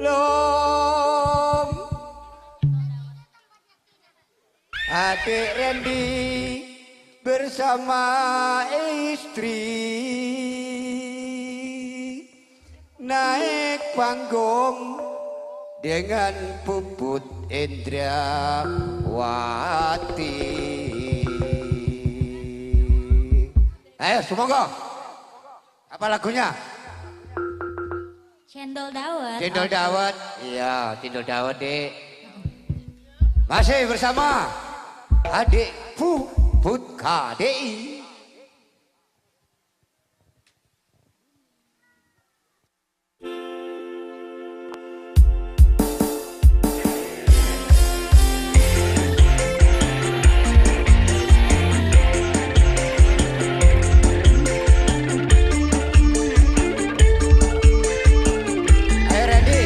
Long adik Randy bersama istri naik panggung dengan Puput Indrawati. Ayo semoga apa lagunya? Cendol dawet. Cendol dawet, iya cendol dawet dek. Masih bersama adik Puput KDI. Ayo Randy.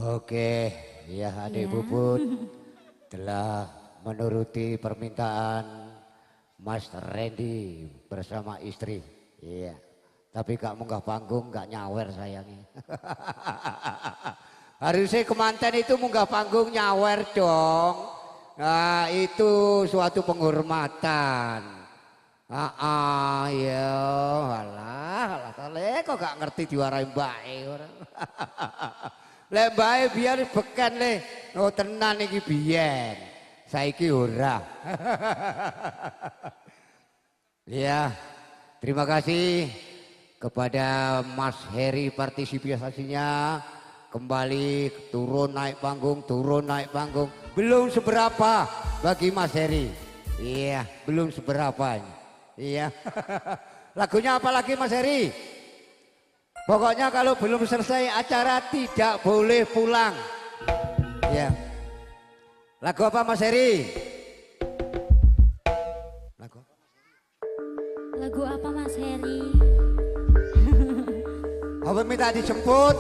Oke, ya adik Bubut telah menuruti permintaan Mas Randy bersama istri. Iya, tapi gak munggah panggung, gak nyawer sayangnya. Harusnya kemanten itu munggah panggung nyawer dong. Nah itu suatu penghormatan. Ya, alah, kok gak ngerti diwarai mbae orang. Lek mbae biar beken le, oh tenan iki biyen. Saiki ora. Ya, terima kasih kepada Mas Heri partisipasinya. Kembali turun naik panggung. Belum seberapa bagi Mas Heri. Iya, belum seberapa. Iya. Lagunya apa lagi Mas Heri? Pokoknya kalau belum selesai acara tidak boleh pulang. Iya. Lagu apa Mas Heri? Lagu apa Mas Heri? Apa minta dijemput?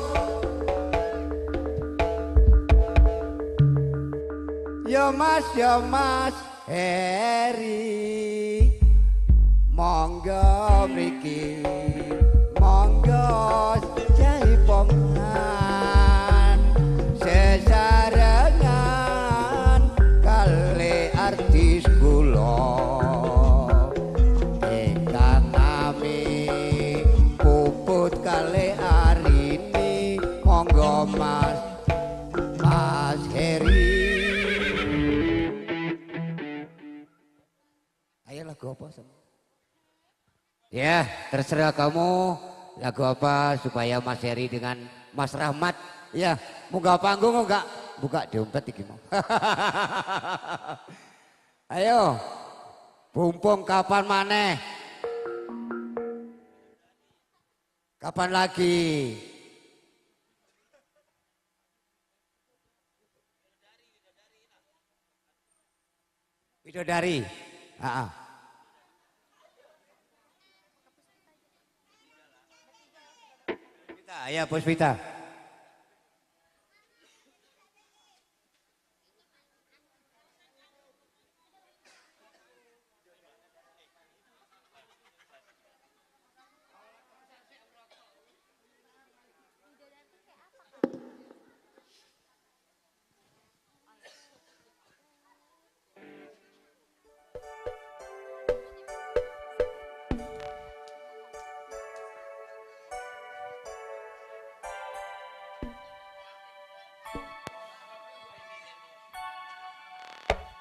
Ya Mas Heri, monggo mriki, monggo jaipongan sesarengan kali artis kula ingkang nami Puput kali Arini, monggo Mas Heri. Lagu apa sama? Ya terserah kamu lagu apa supaya Mas Heri dengan Mas Rahmat ya munggah panggung enggak buka dompet iki mau. Ayo bumpung kapan maneh? Kapan lagi? Bidodari. Ya Puspita.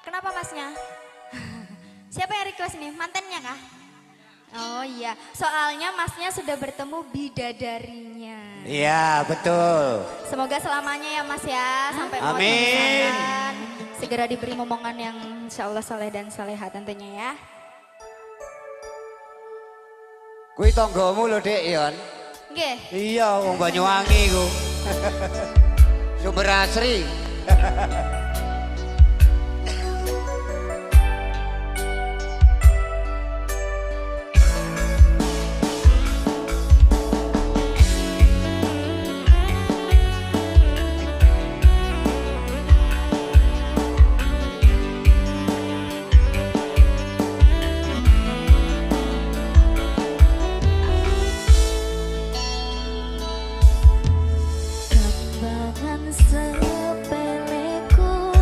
Kenapa masnya? Siapa yang request nih? Mantannya kah? Oh iya, soalnya masnya sudah bertemu bidadarinya. Iya betul. Semoga selamanya ya mas ya, sampai maut Amin. memisahkan. Segera diberi momongan yang insya Allah soleh dan soleha tentunya ya. Kui tonggomu lho Dek Yon. Nggih. Iya wong Banyuwangi ku. Sumber asri. Sepeleku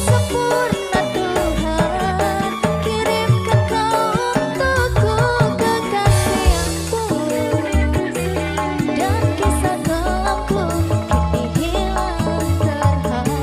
sempurna Tuhan kirimkan kau untukku kekasih yang tulus dan kisah kelamku kini hilang terhapus.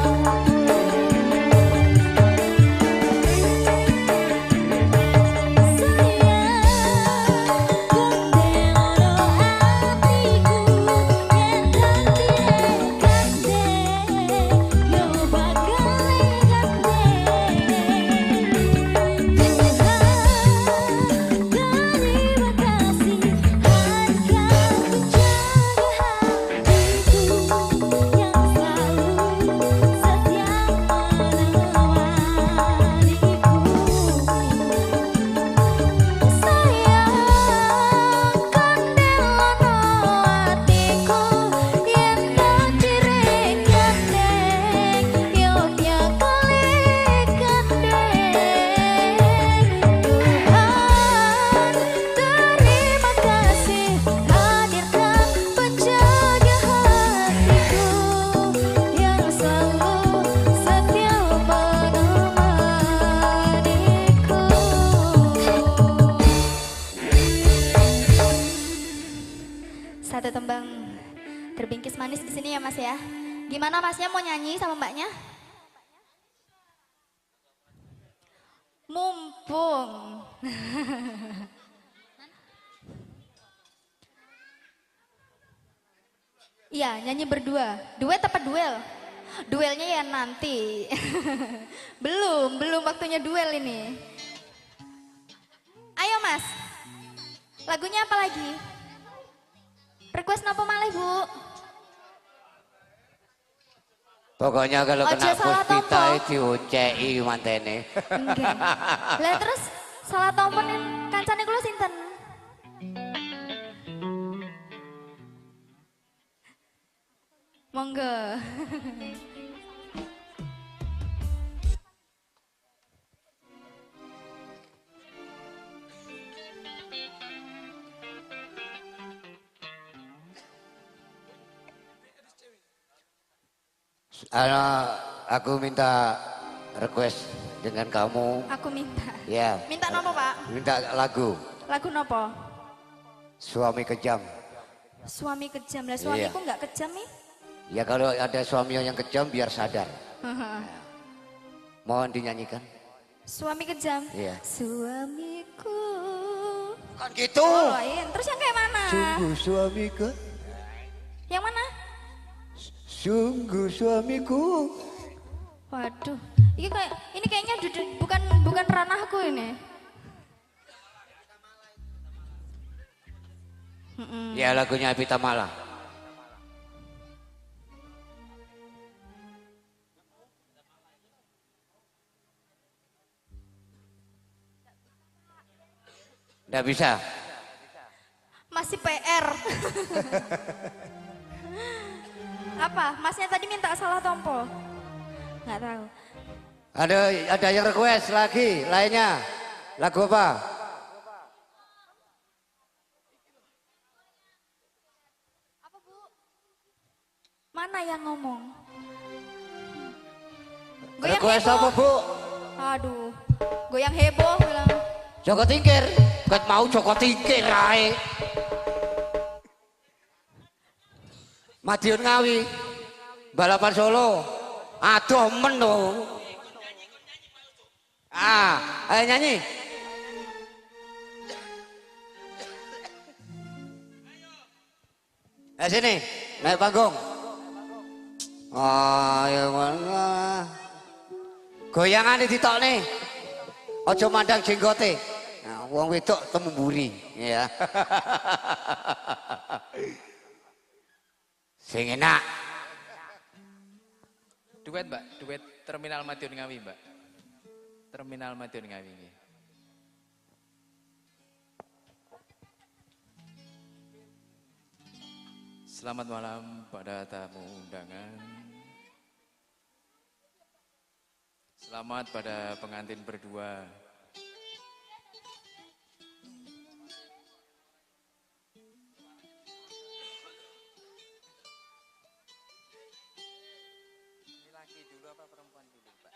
Satu tembang terbingkis manis di sini ya Mas ya. Gimana Masnya mau nyanyi sama Mbaknya? Mumpung. Iya, nyanyi berdua. Duet apa duel? Duelnya ya nanti. belum waktunya duel ini. Ayo Mas. Lagunya apa lagi? Request napa malih, Bu? Pokoknya kalau Ojo kena salah puspita tompo. itu diucei mantene. Enggak. Lah terus salah tompon kancane kula sinten? Monggo. Aku minta request dengan kamu. Aku minta. Ya. Minta nopo, Pak? Minta lagu Lagu nopo? Suami Kejam. Suami kejam. Lah suamiku Iya. nggak kejam nih. Ya kalau ada suami yang kejam biar sadar. Mohon dinyanyikan. Suami kejam. Iya. Suamiku. Kan gitu. Oh, lain. Terus yang kayak mana? Sungguh suamiku. Yang mana? Sungguh suamiku. Waduh. Ini kayaknya bukan ranahku ini. Ya lagunya Evita Mala. Nggak bisa. Masih PR. Apa? Masnya tadi minta salah tompo? Nggak tahu. Ada yang request lagi lainnya. Lagu apa? Mana yang ngomong? Request apa, Bu? Aduh, goyang heboh bilang. Joko Tingkir. Ket mau Joko Tingkir ae. Madiun Ngawi. Balapan Solo. Aduh men loh. Ayo nyanyi. Sini, naik panggung. Ayo mana? Goyangan di tok nih. Ojo mandang jenggote. Nah, wong wedok temu mburi, ya. Sing enak. Duet, Mbak. Duet Terminal Madiun Ngawi, Mbak. Terminal Madiun Ngawi nggih. Selamat malam pada tamu undangan. Selamat pada pengantin berdua. Ini laki dulu apa perempuan dulu, Pak?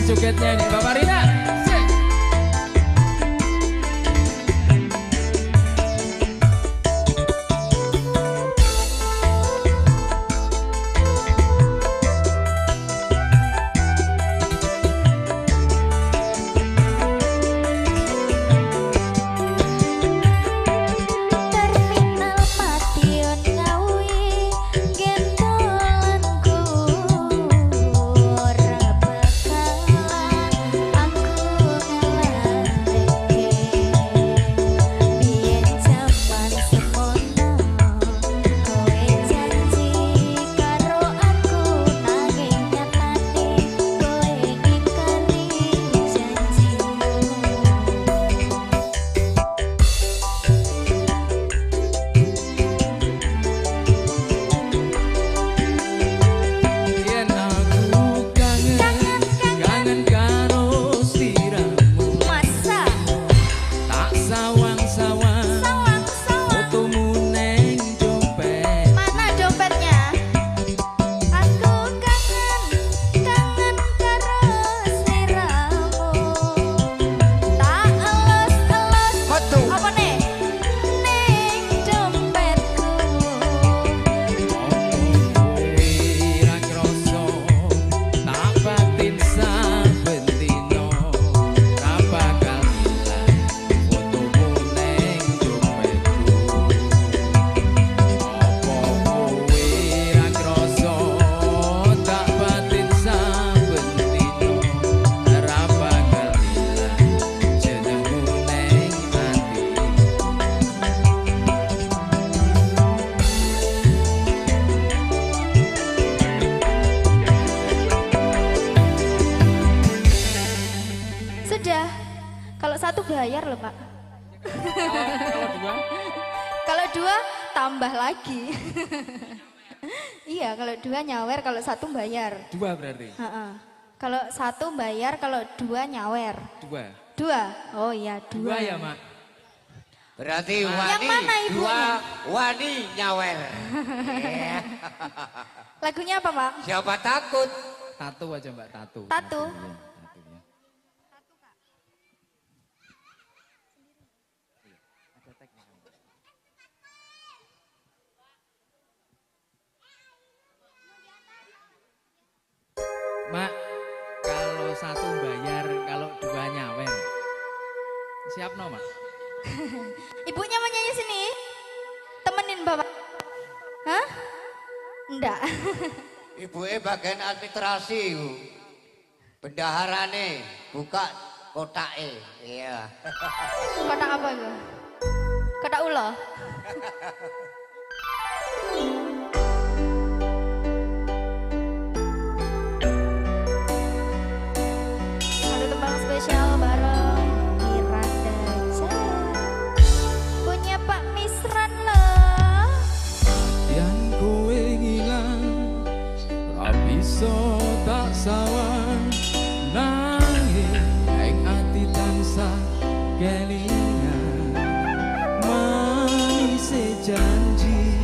jogetnya ini Bapak Rina. Sik. Terminal Madiun Ngawi gendolanku ora bakalan aku ngelanteke biyen jaman semono kowe janji karo aku nanging nyatane kowe ingkari janjimu. Yen aku kangen karo sliramu. Masa Tak sawang-sawang sawang-sawang fotomu neng dompet. mana dompetnya? Aku kangen karo sliramu. Tak elus-elus Betul. apa nih? Ning dompetku. Ira kroso tak batin saben dino ra bakal ilang fotomu neng dompetku. Apa kowe ra kroso tak batin saben dino ra bakal ilang jenengmu neng ati. Sudah. Kalau satu bayar loh, Pak. Kalau dua tambah lagi. Iya, kalau dua nyawer, kalau satu bayar. Dua berarti. Ha-ha. Kalau satu bayar, kalau dua nyawer. Dua. Dua. Oh iya, Dua dua. ya, Mak. Berarti Yang wani mana ibunya? dua wani nyawer. Lagunya apa, Pak? Siapa takut? Tato aja, Mbak, tato. Tato. Iya, tato ya. Mak, kalau satu bayar, kalau dua nyawer. Siap no, Mak? Ibunya mau nyanyi sini? Temenin Bapak. Hah? Enggak. Ibuke bagian administrasi ku. Bendaharane buka kotake. Iya. Kotak apa itu? Kotak ulo. Satu tembang spesial bareng Miranda Jaya. Punya Pak Misran loh. Yang kowe ngilang, ra bisa tak sawang nanging ing ati tansah kelingan manise janji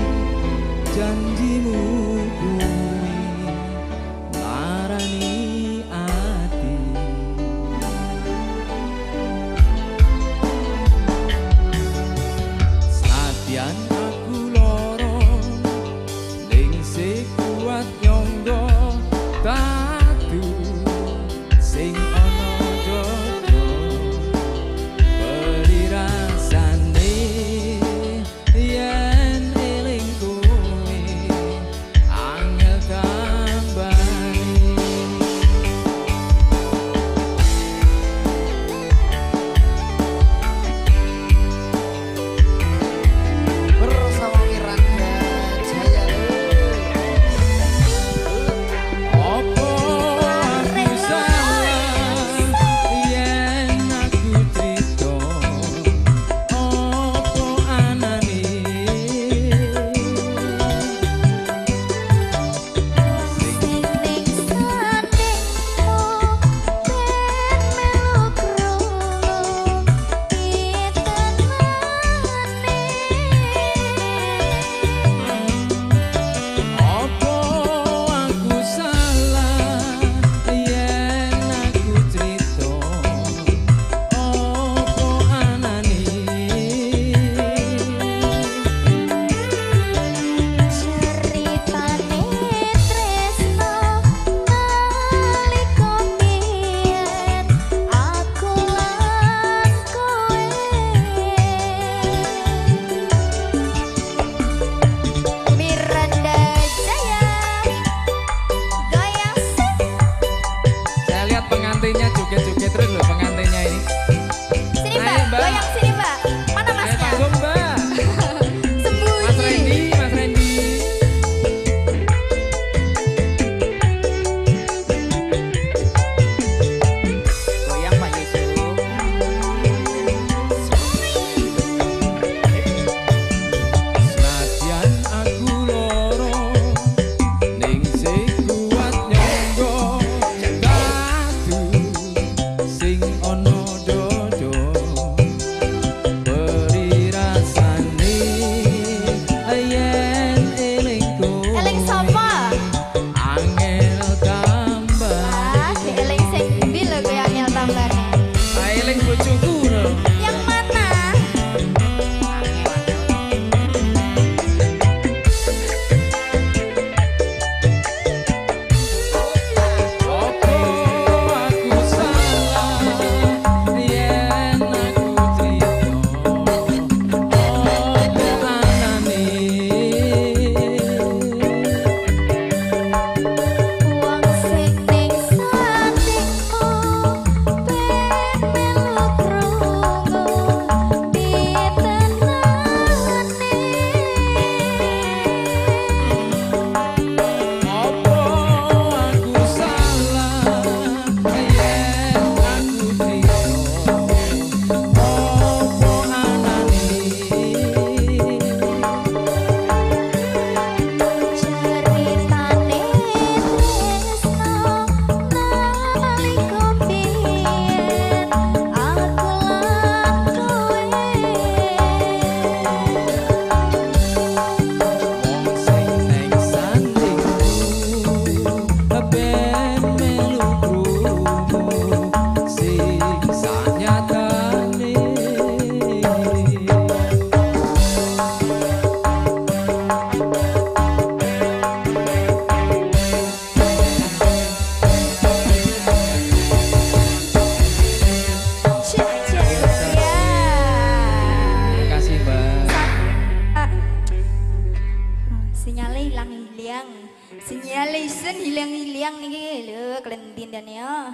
Sinyalation hilang-hilang nih lho kelentin dan ya.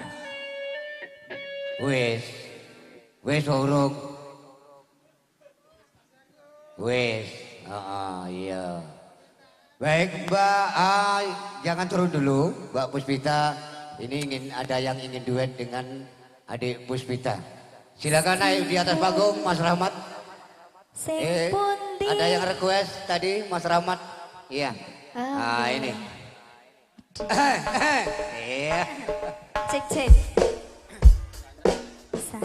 Wes urung. Wes, iya. Baik Mbak, jangan turun dulu Mbak Puspita. Ini ada yang ingin duet dengan adik Puspita. Silakan naik di atas panggung Mas Rahmat. Ada yang request tadi Mas Rahmat. Iya. Ini. Iya. Cek. Bisa.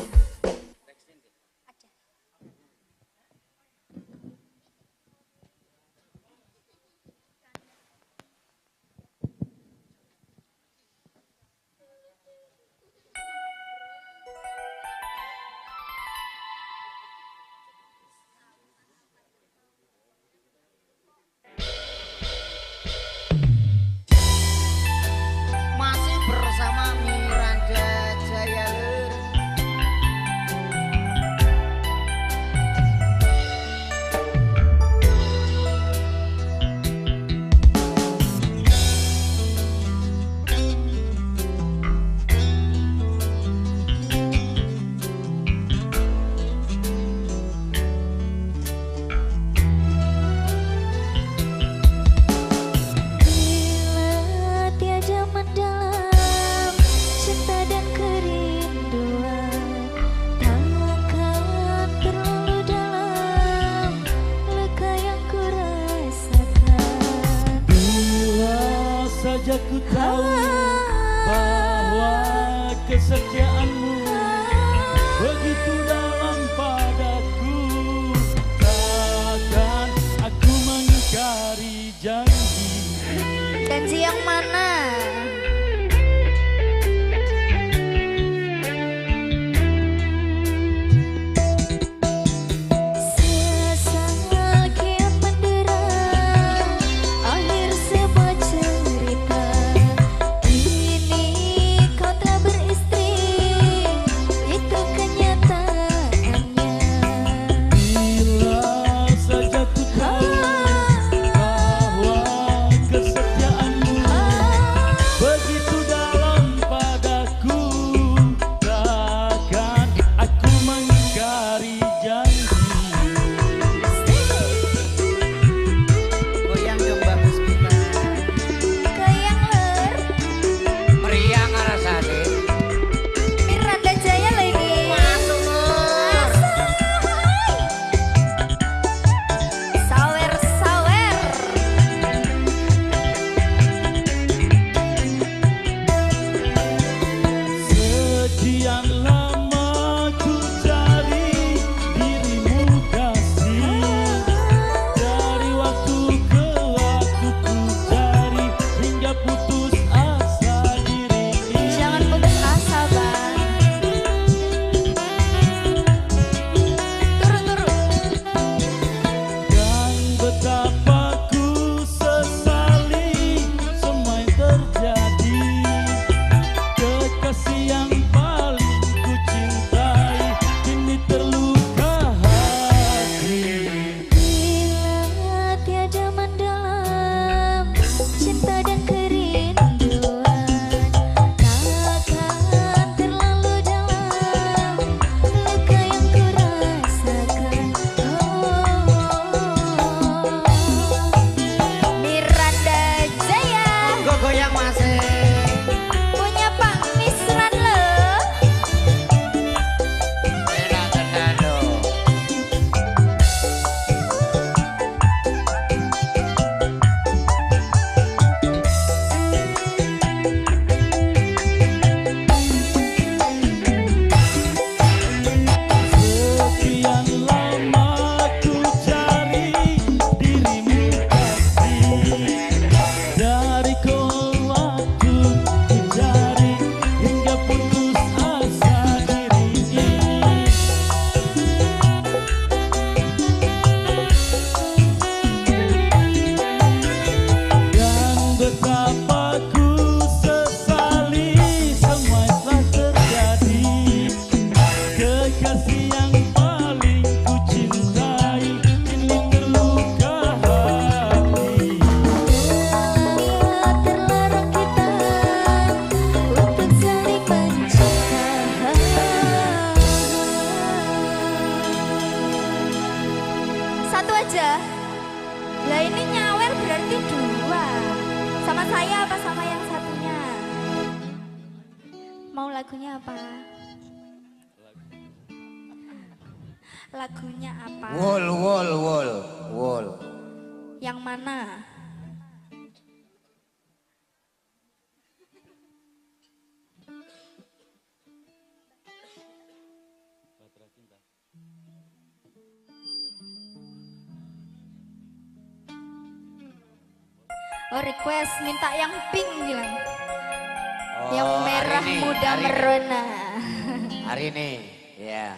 Masih bersama Miranda Jaya. Bila tiada mendalam cinta dan kerinduan, takkan terlalu dalam luka yang ku rasakan. Bila saja ku tahu bahwa kesetiaanmu begitu dalam padaku, takkan aku mengingkari janji. Janji yang mana? Sesal kian mendera, akhir sebuah cerita. Kini kau telah beristri, itu kenyataannya. Bila saja ku tahu bahwa kesetiaanmu sama saya apa sama yang satunya? Mau lagunya apa? Lagunya apa? Wol. Yang mana? Oh request minta yang pink bilang. Yang merah muda merona. Hari ini, ya.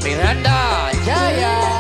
Miranda Jaya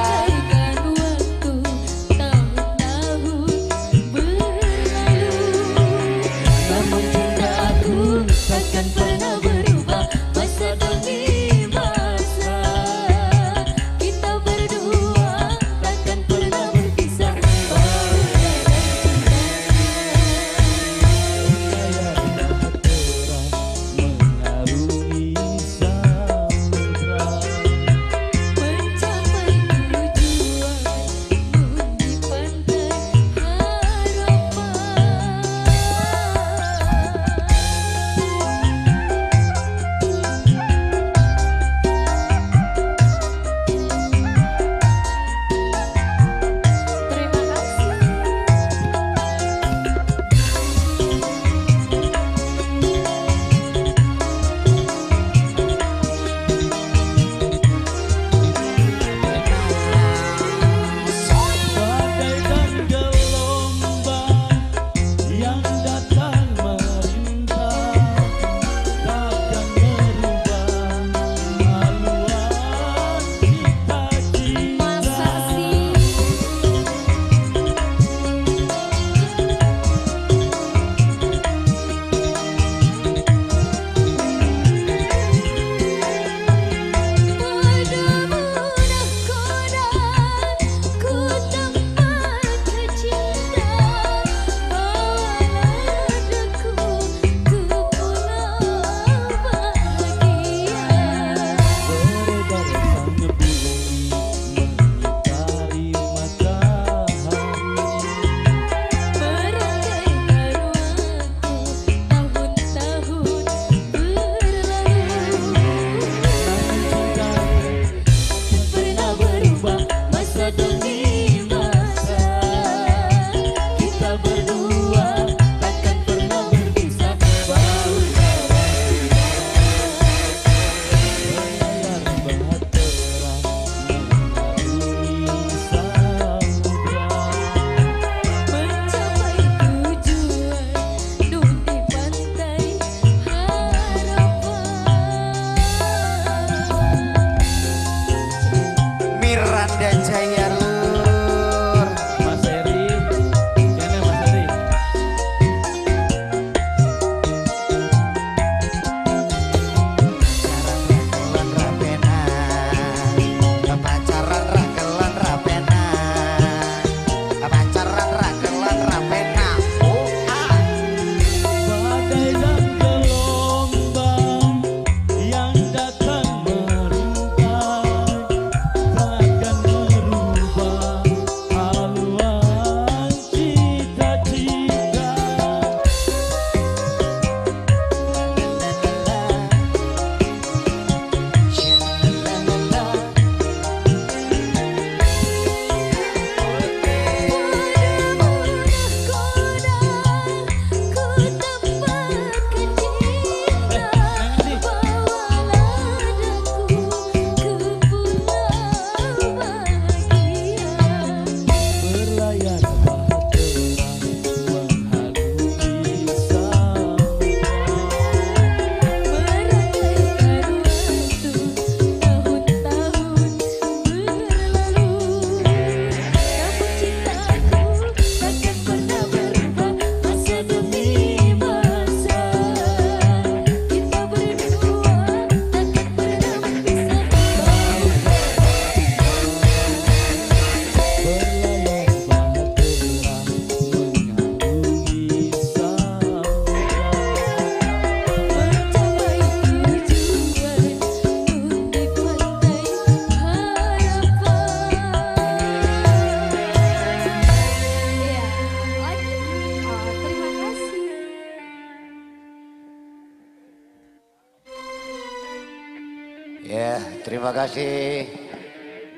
Terima kasih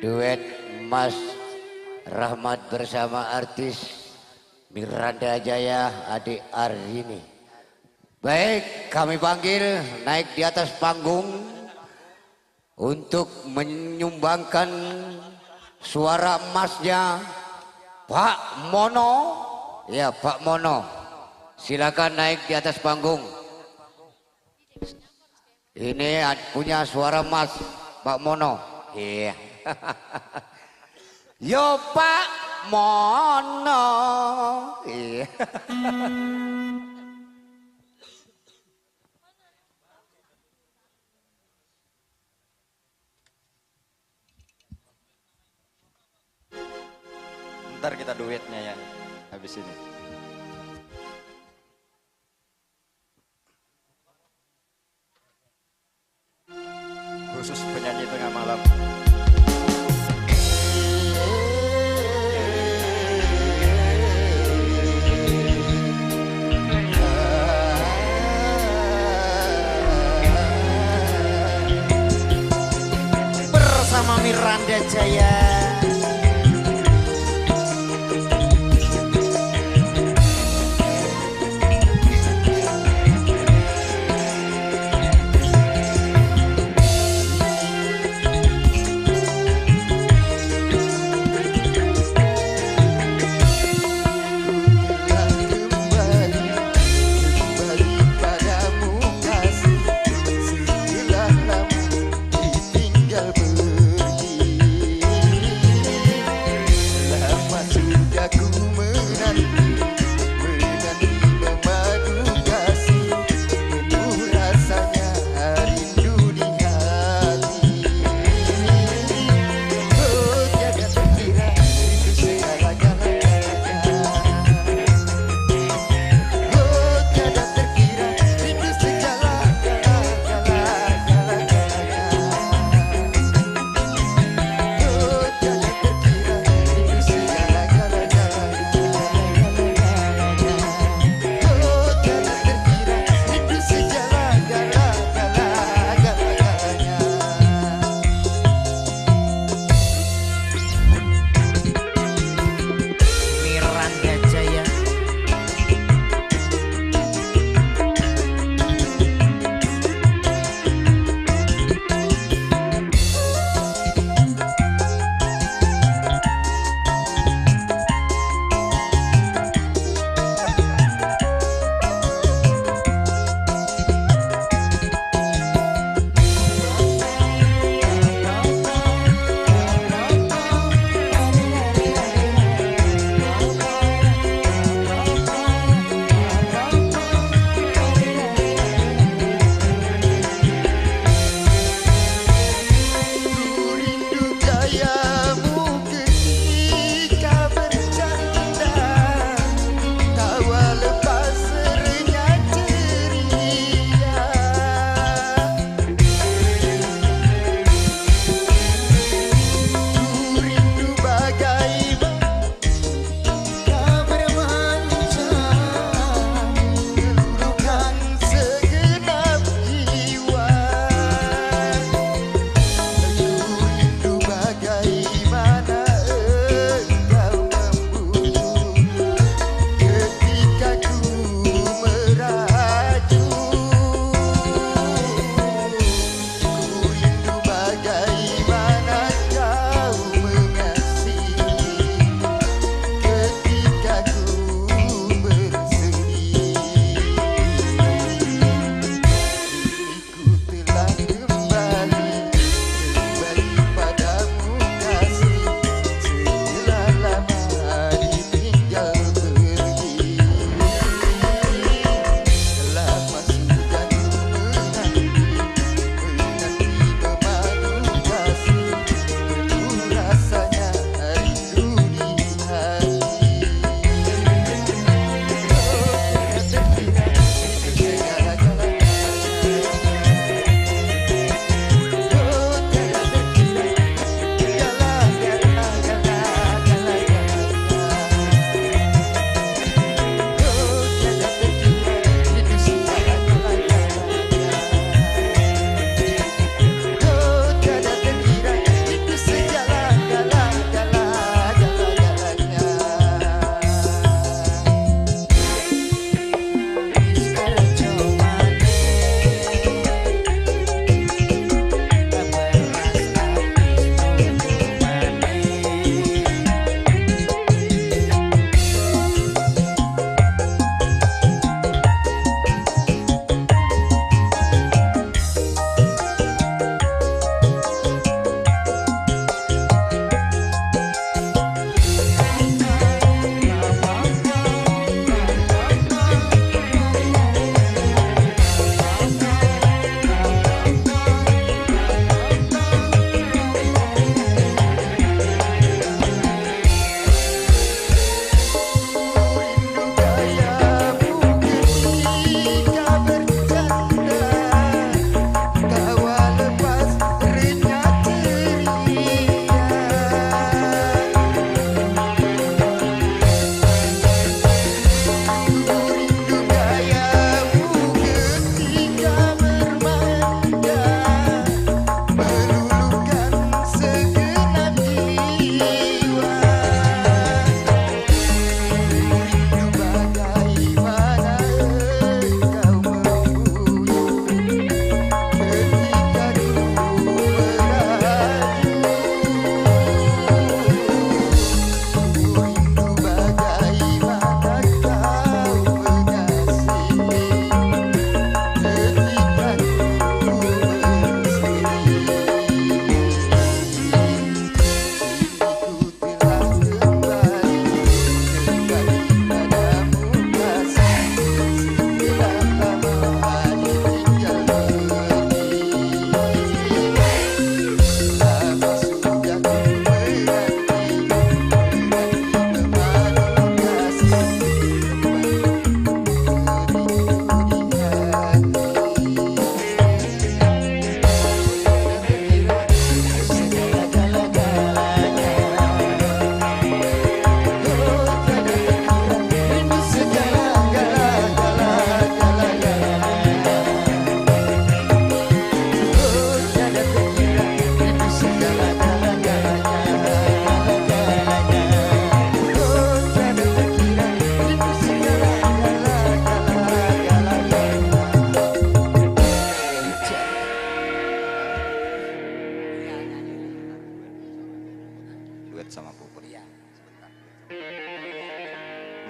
duet Mas Rahmat bersama artis Miranda Jaya, adik Arini. Baik, kami panggil naik di atas panggung untuk menyumbangkan suara emasnya Pak Mono. Ya, Pak Mono, silakan naik di atas panggung. Ini punya suara emas Pak Mono. Iya. Yo Pak Mono. Iya. Ntar kita duetnya ya habis ini. Khusus penyanyi tengah malam. Bersama Miranda Jaya.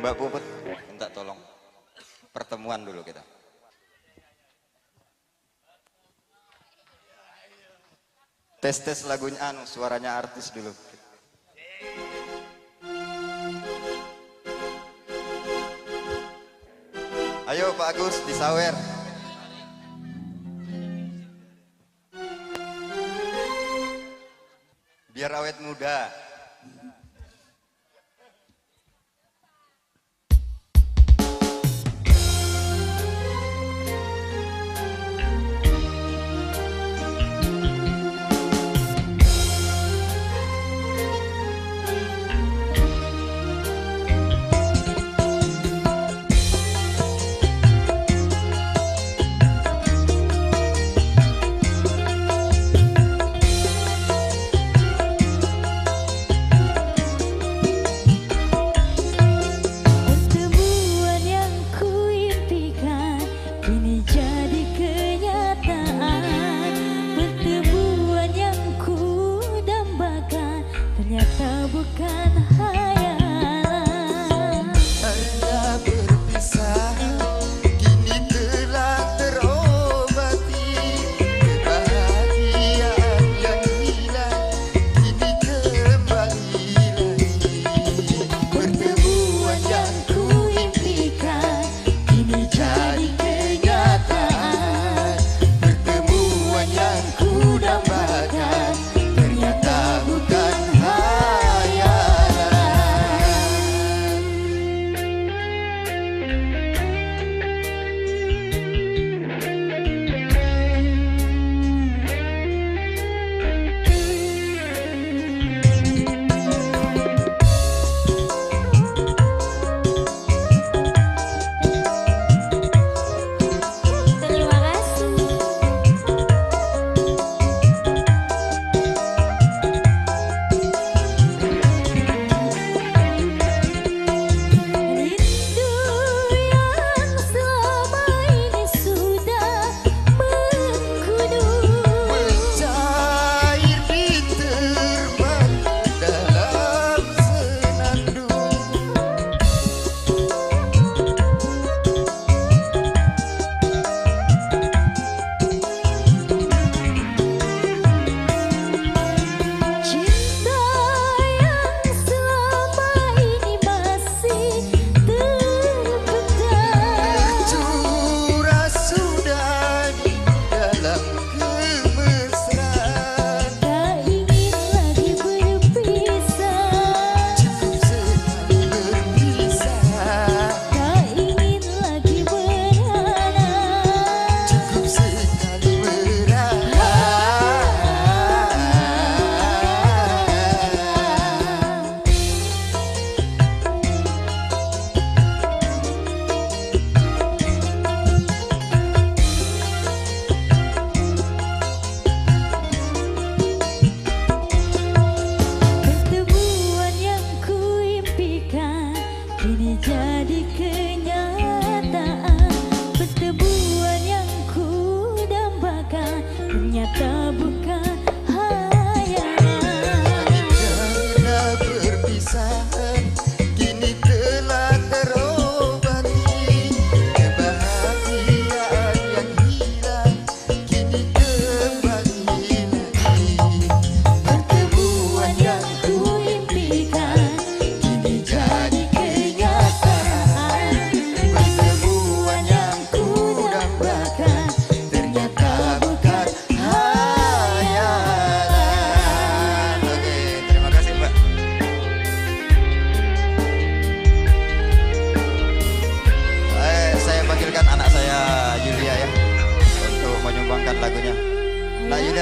Mbak Puput minta tolong pertemuan dulu kita. Tes lagunya suaranya artis dulu. Ayo Pak Agus disawer. Biar awet muda.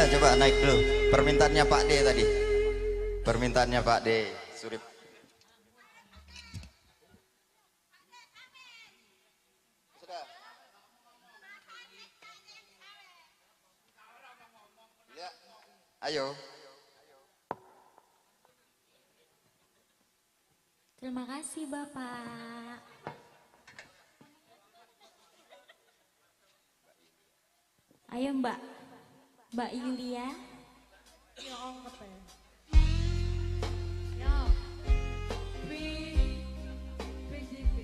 Coba naik dulu. Permintaannya Pak D tadi. Permintaannya Pak D. Surip. Sudah. Ya. Ayo. Terima kasih Bapak. Ayo Mbak Yulia. Yo, apa ya? Yo, PGP.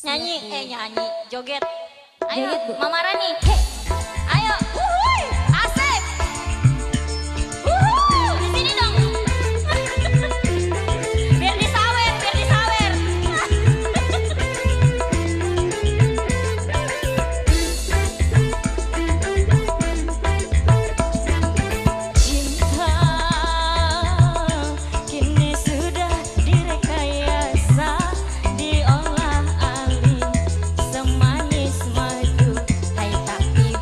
Nyanyi, joget. Ayo, Joget, Bu. Mama Rani. Hey. Ayo, wuhui, asik. Wuhu, di sini dong. Biar disawer, biar disawer. Cinta kini sudah direkayasa, diolah alih semanis madu. Hai tapi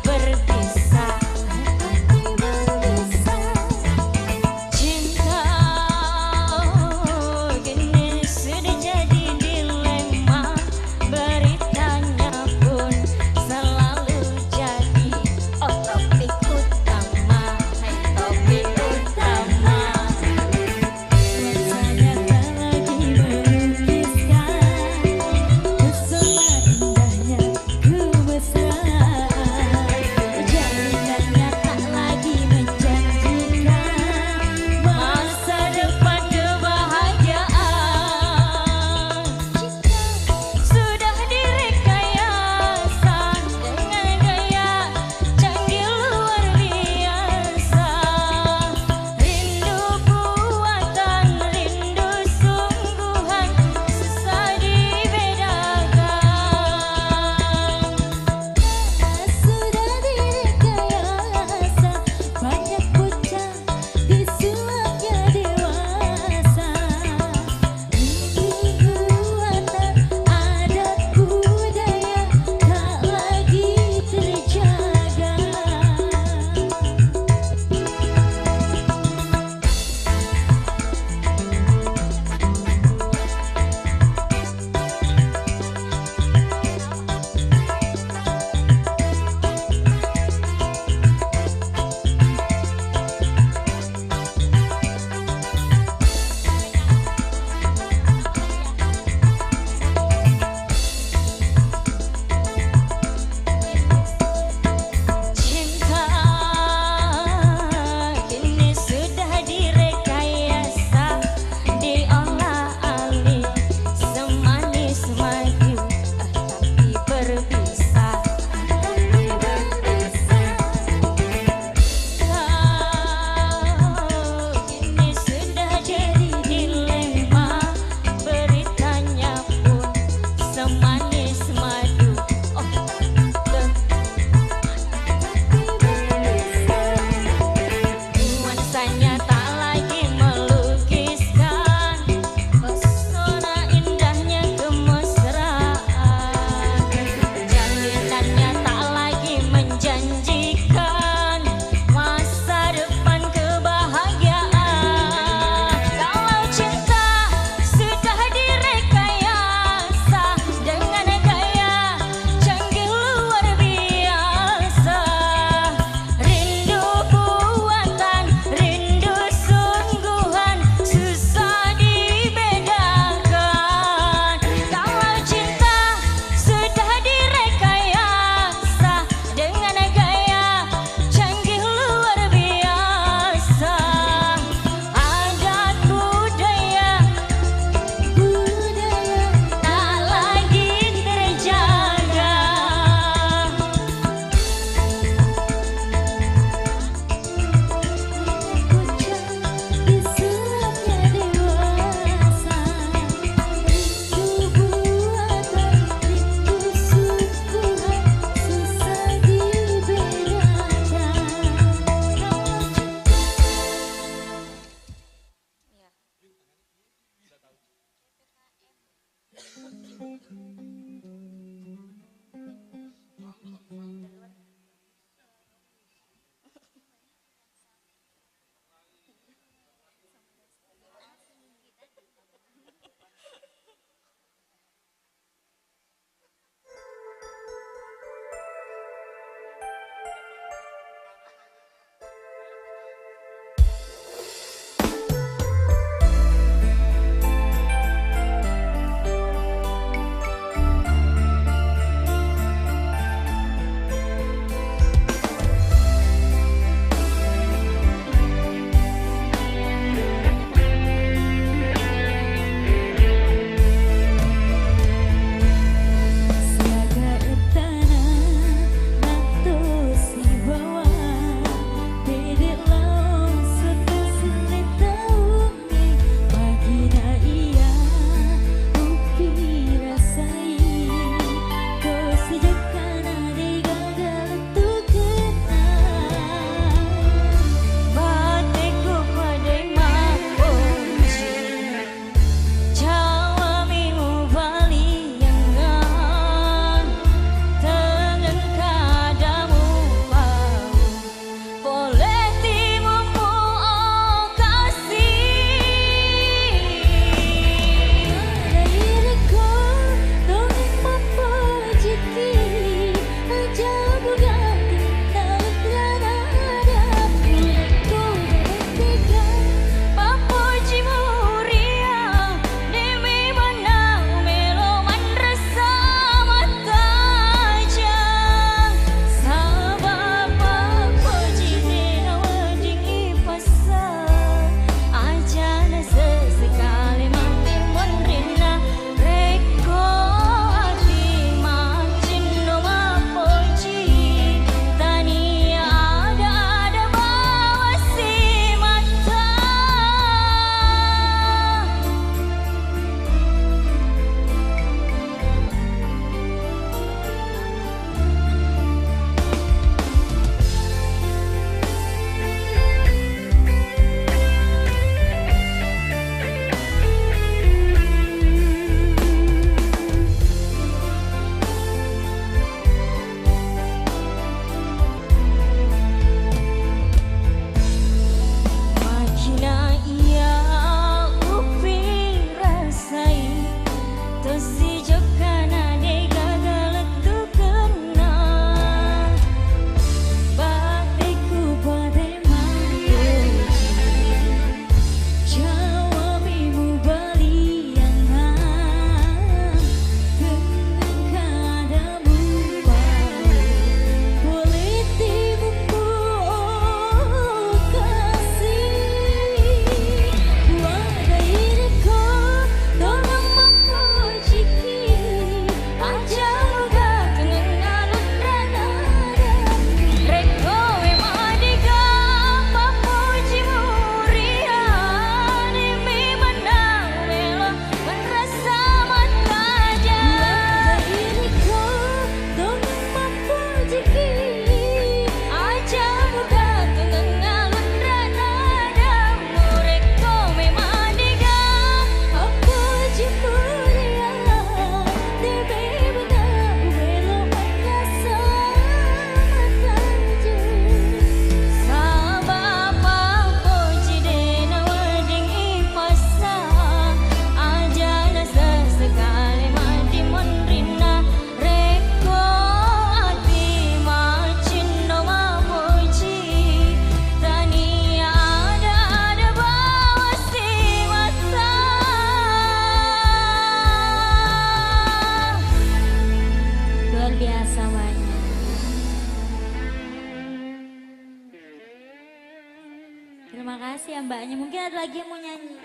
Terima kasih ya mbaknya. Mungkin ada lagi yang mau nyanyi.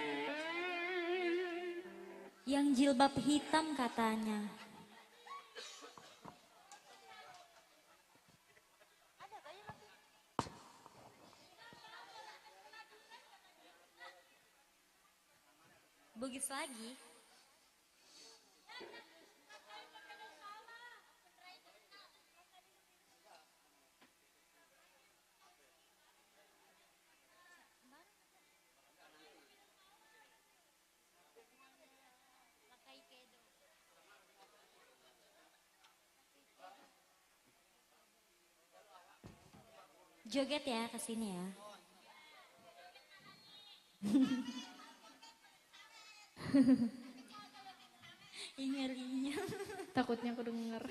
Yang jilbab hitam katanya. Bugis lagi. Joget ya ke sini ya. Inyel-inyel. Takutnya aku denger.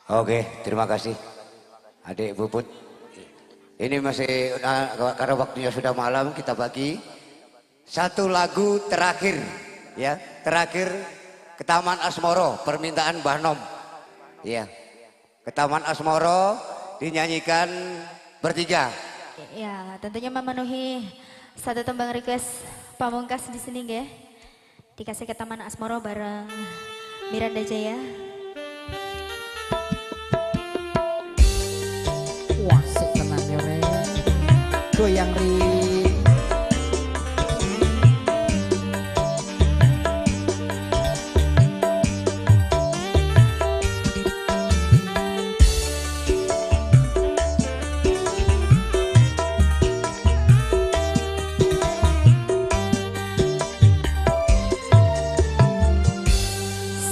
Oke, terima kasih adik Puput. Ini masih karena waktunya sudah malam, kita bagi satu lagu terakhir ya, terakhir ke Taman Asmoro, permintaan Mbah Nom. Ya, ke Taman Asmoro dinyanyikan bertiga. Ya, tentunya memenuhi satu tembang request Pamungkas di sini nggih. Dikasih ke Taman Asmoro bareng Miranda Jaya. Wah, sik tenan yo Re. Goyang Ri.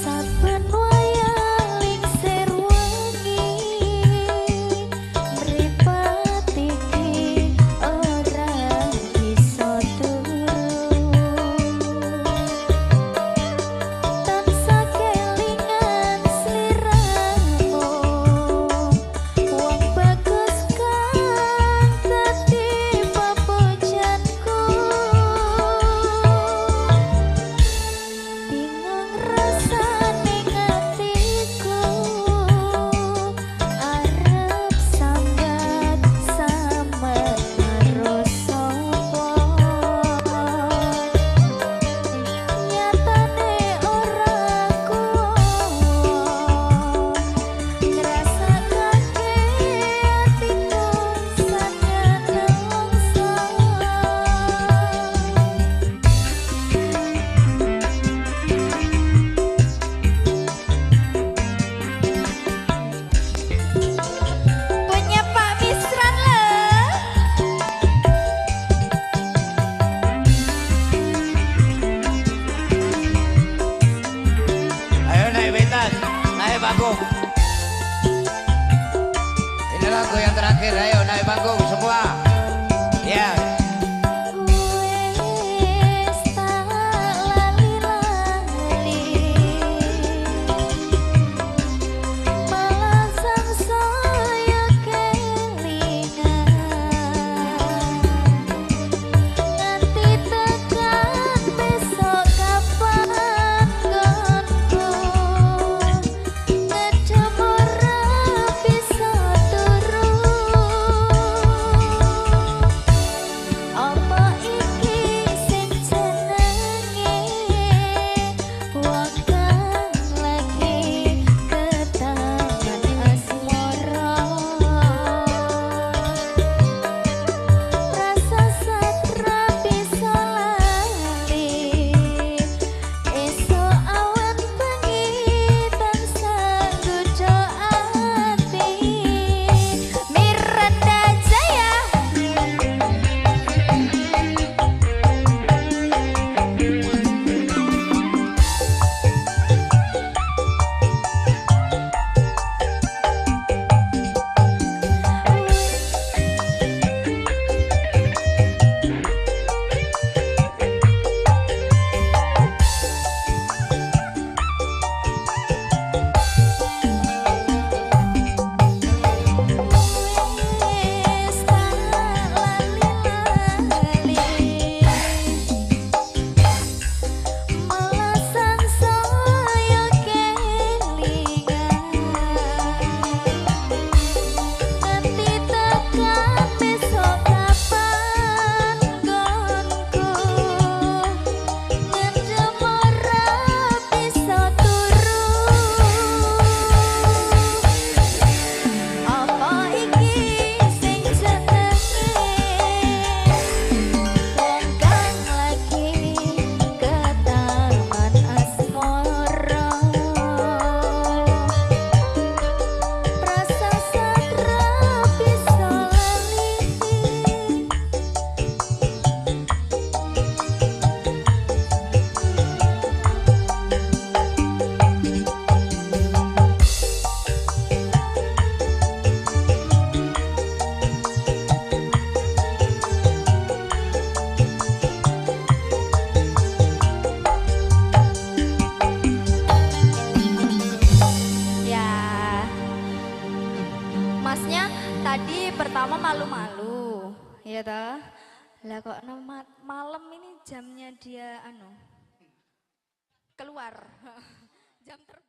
Saben wayang lingsir wengi mripat iki ora Iya toh. Lah kok malam ini jamnya dia keluar. Jam terbang.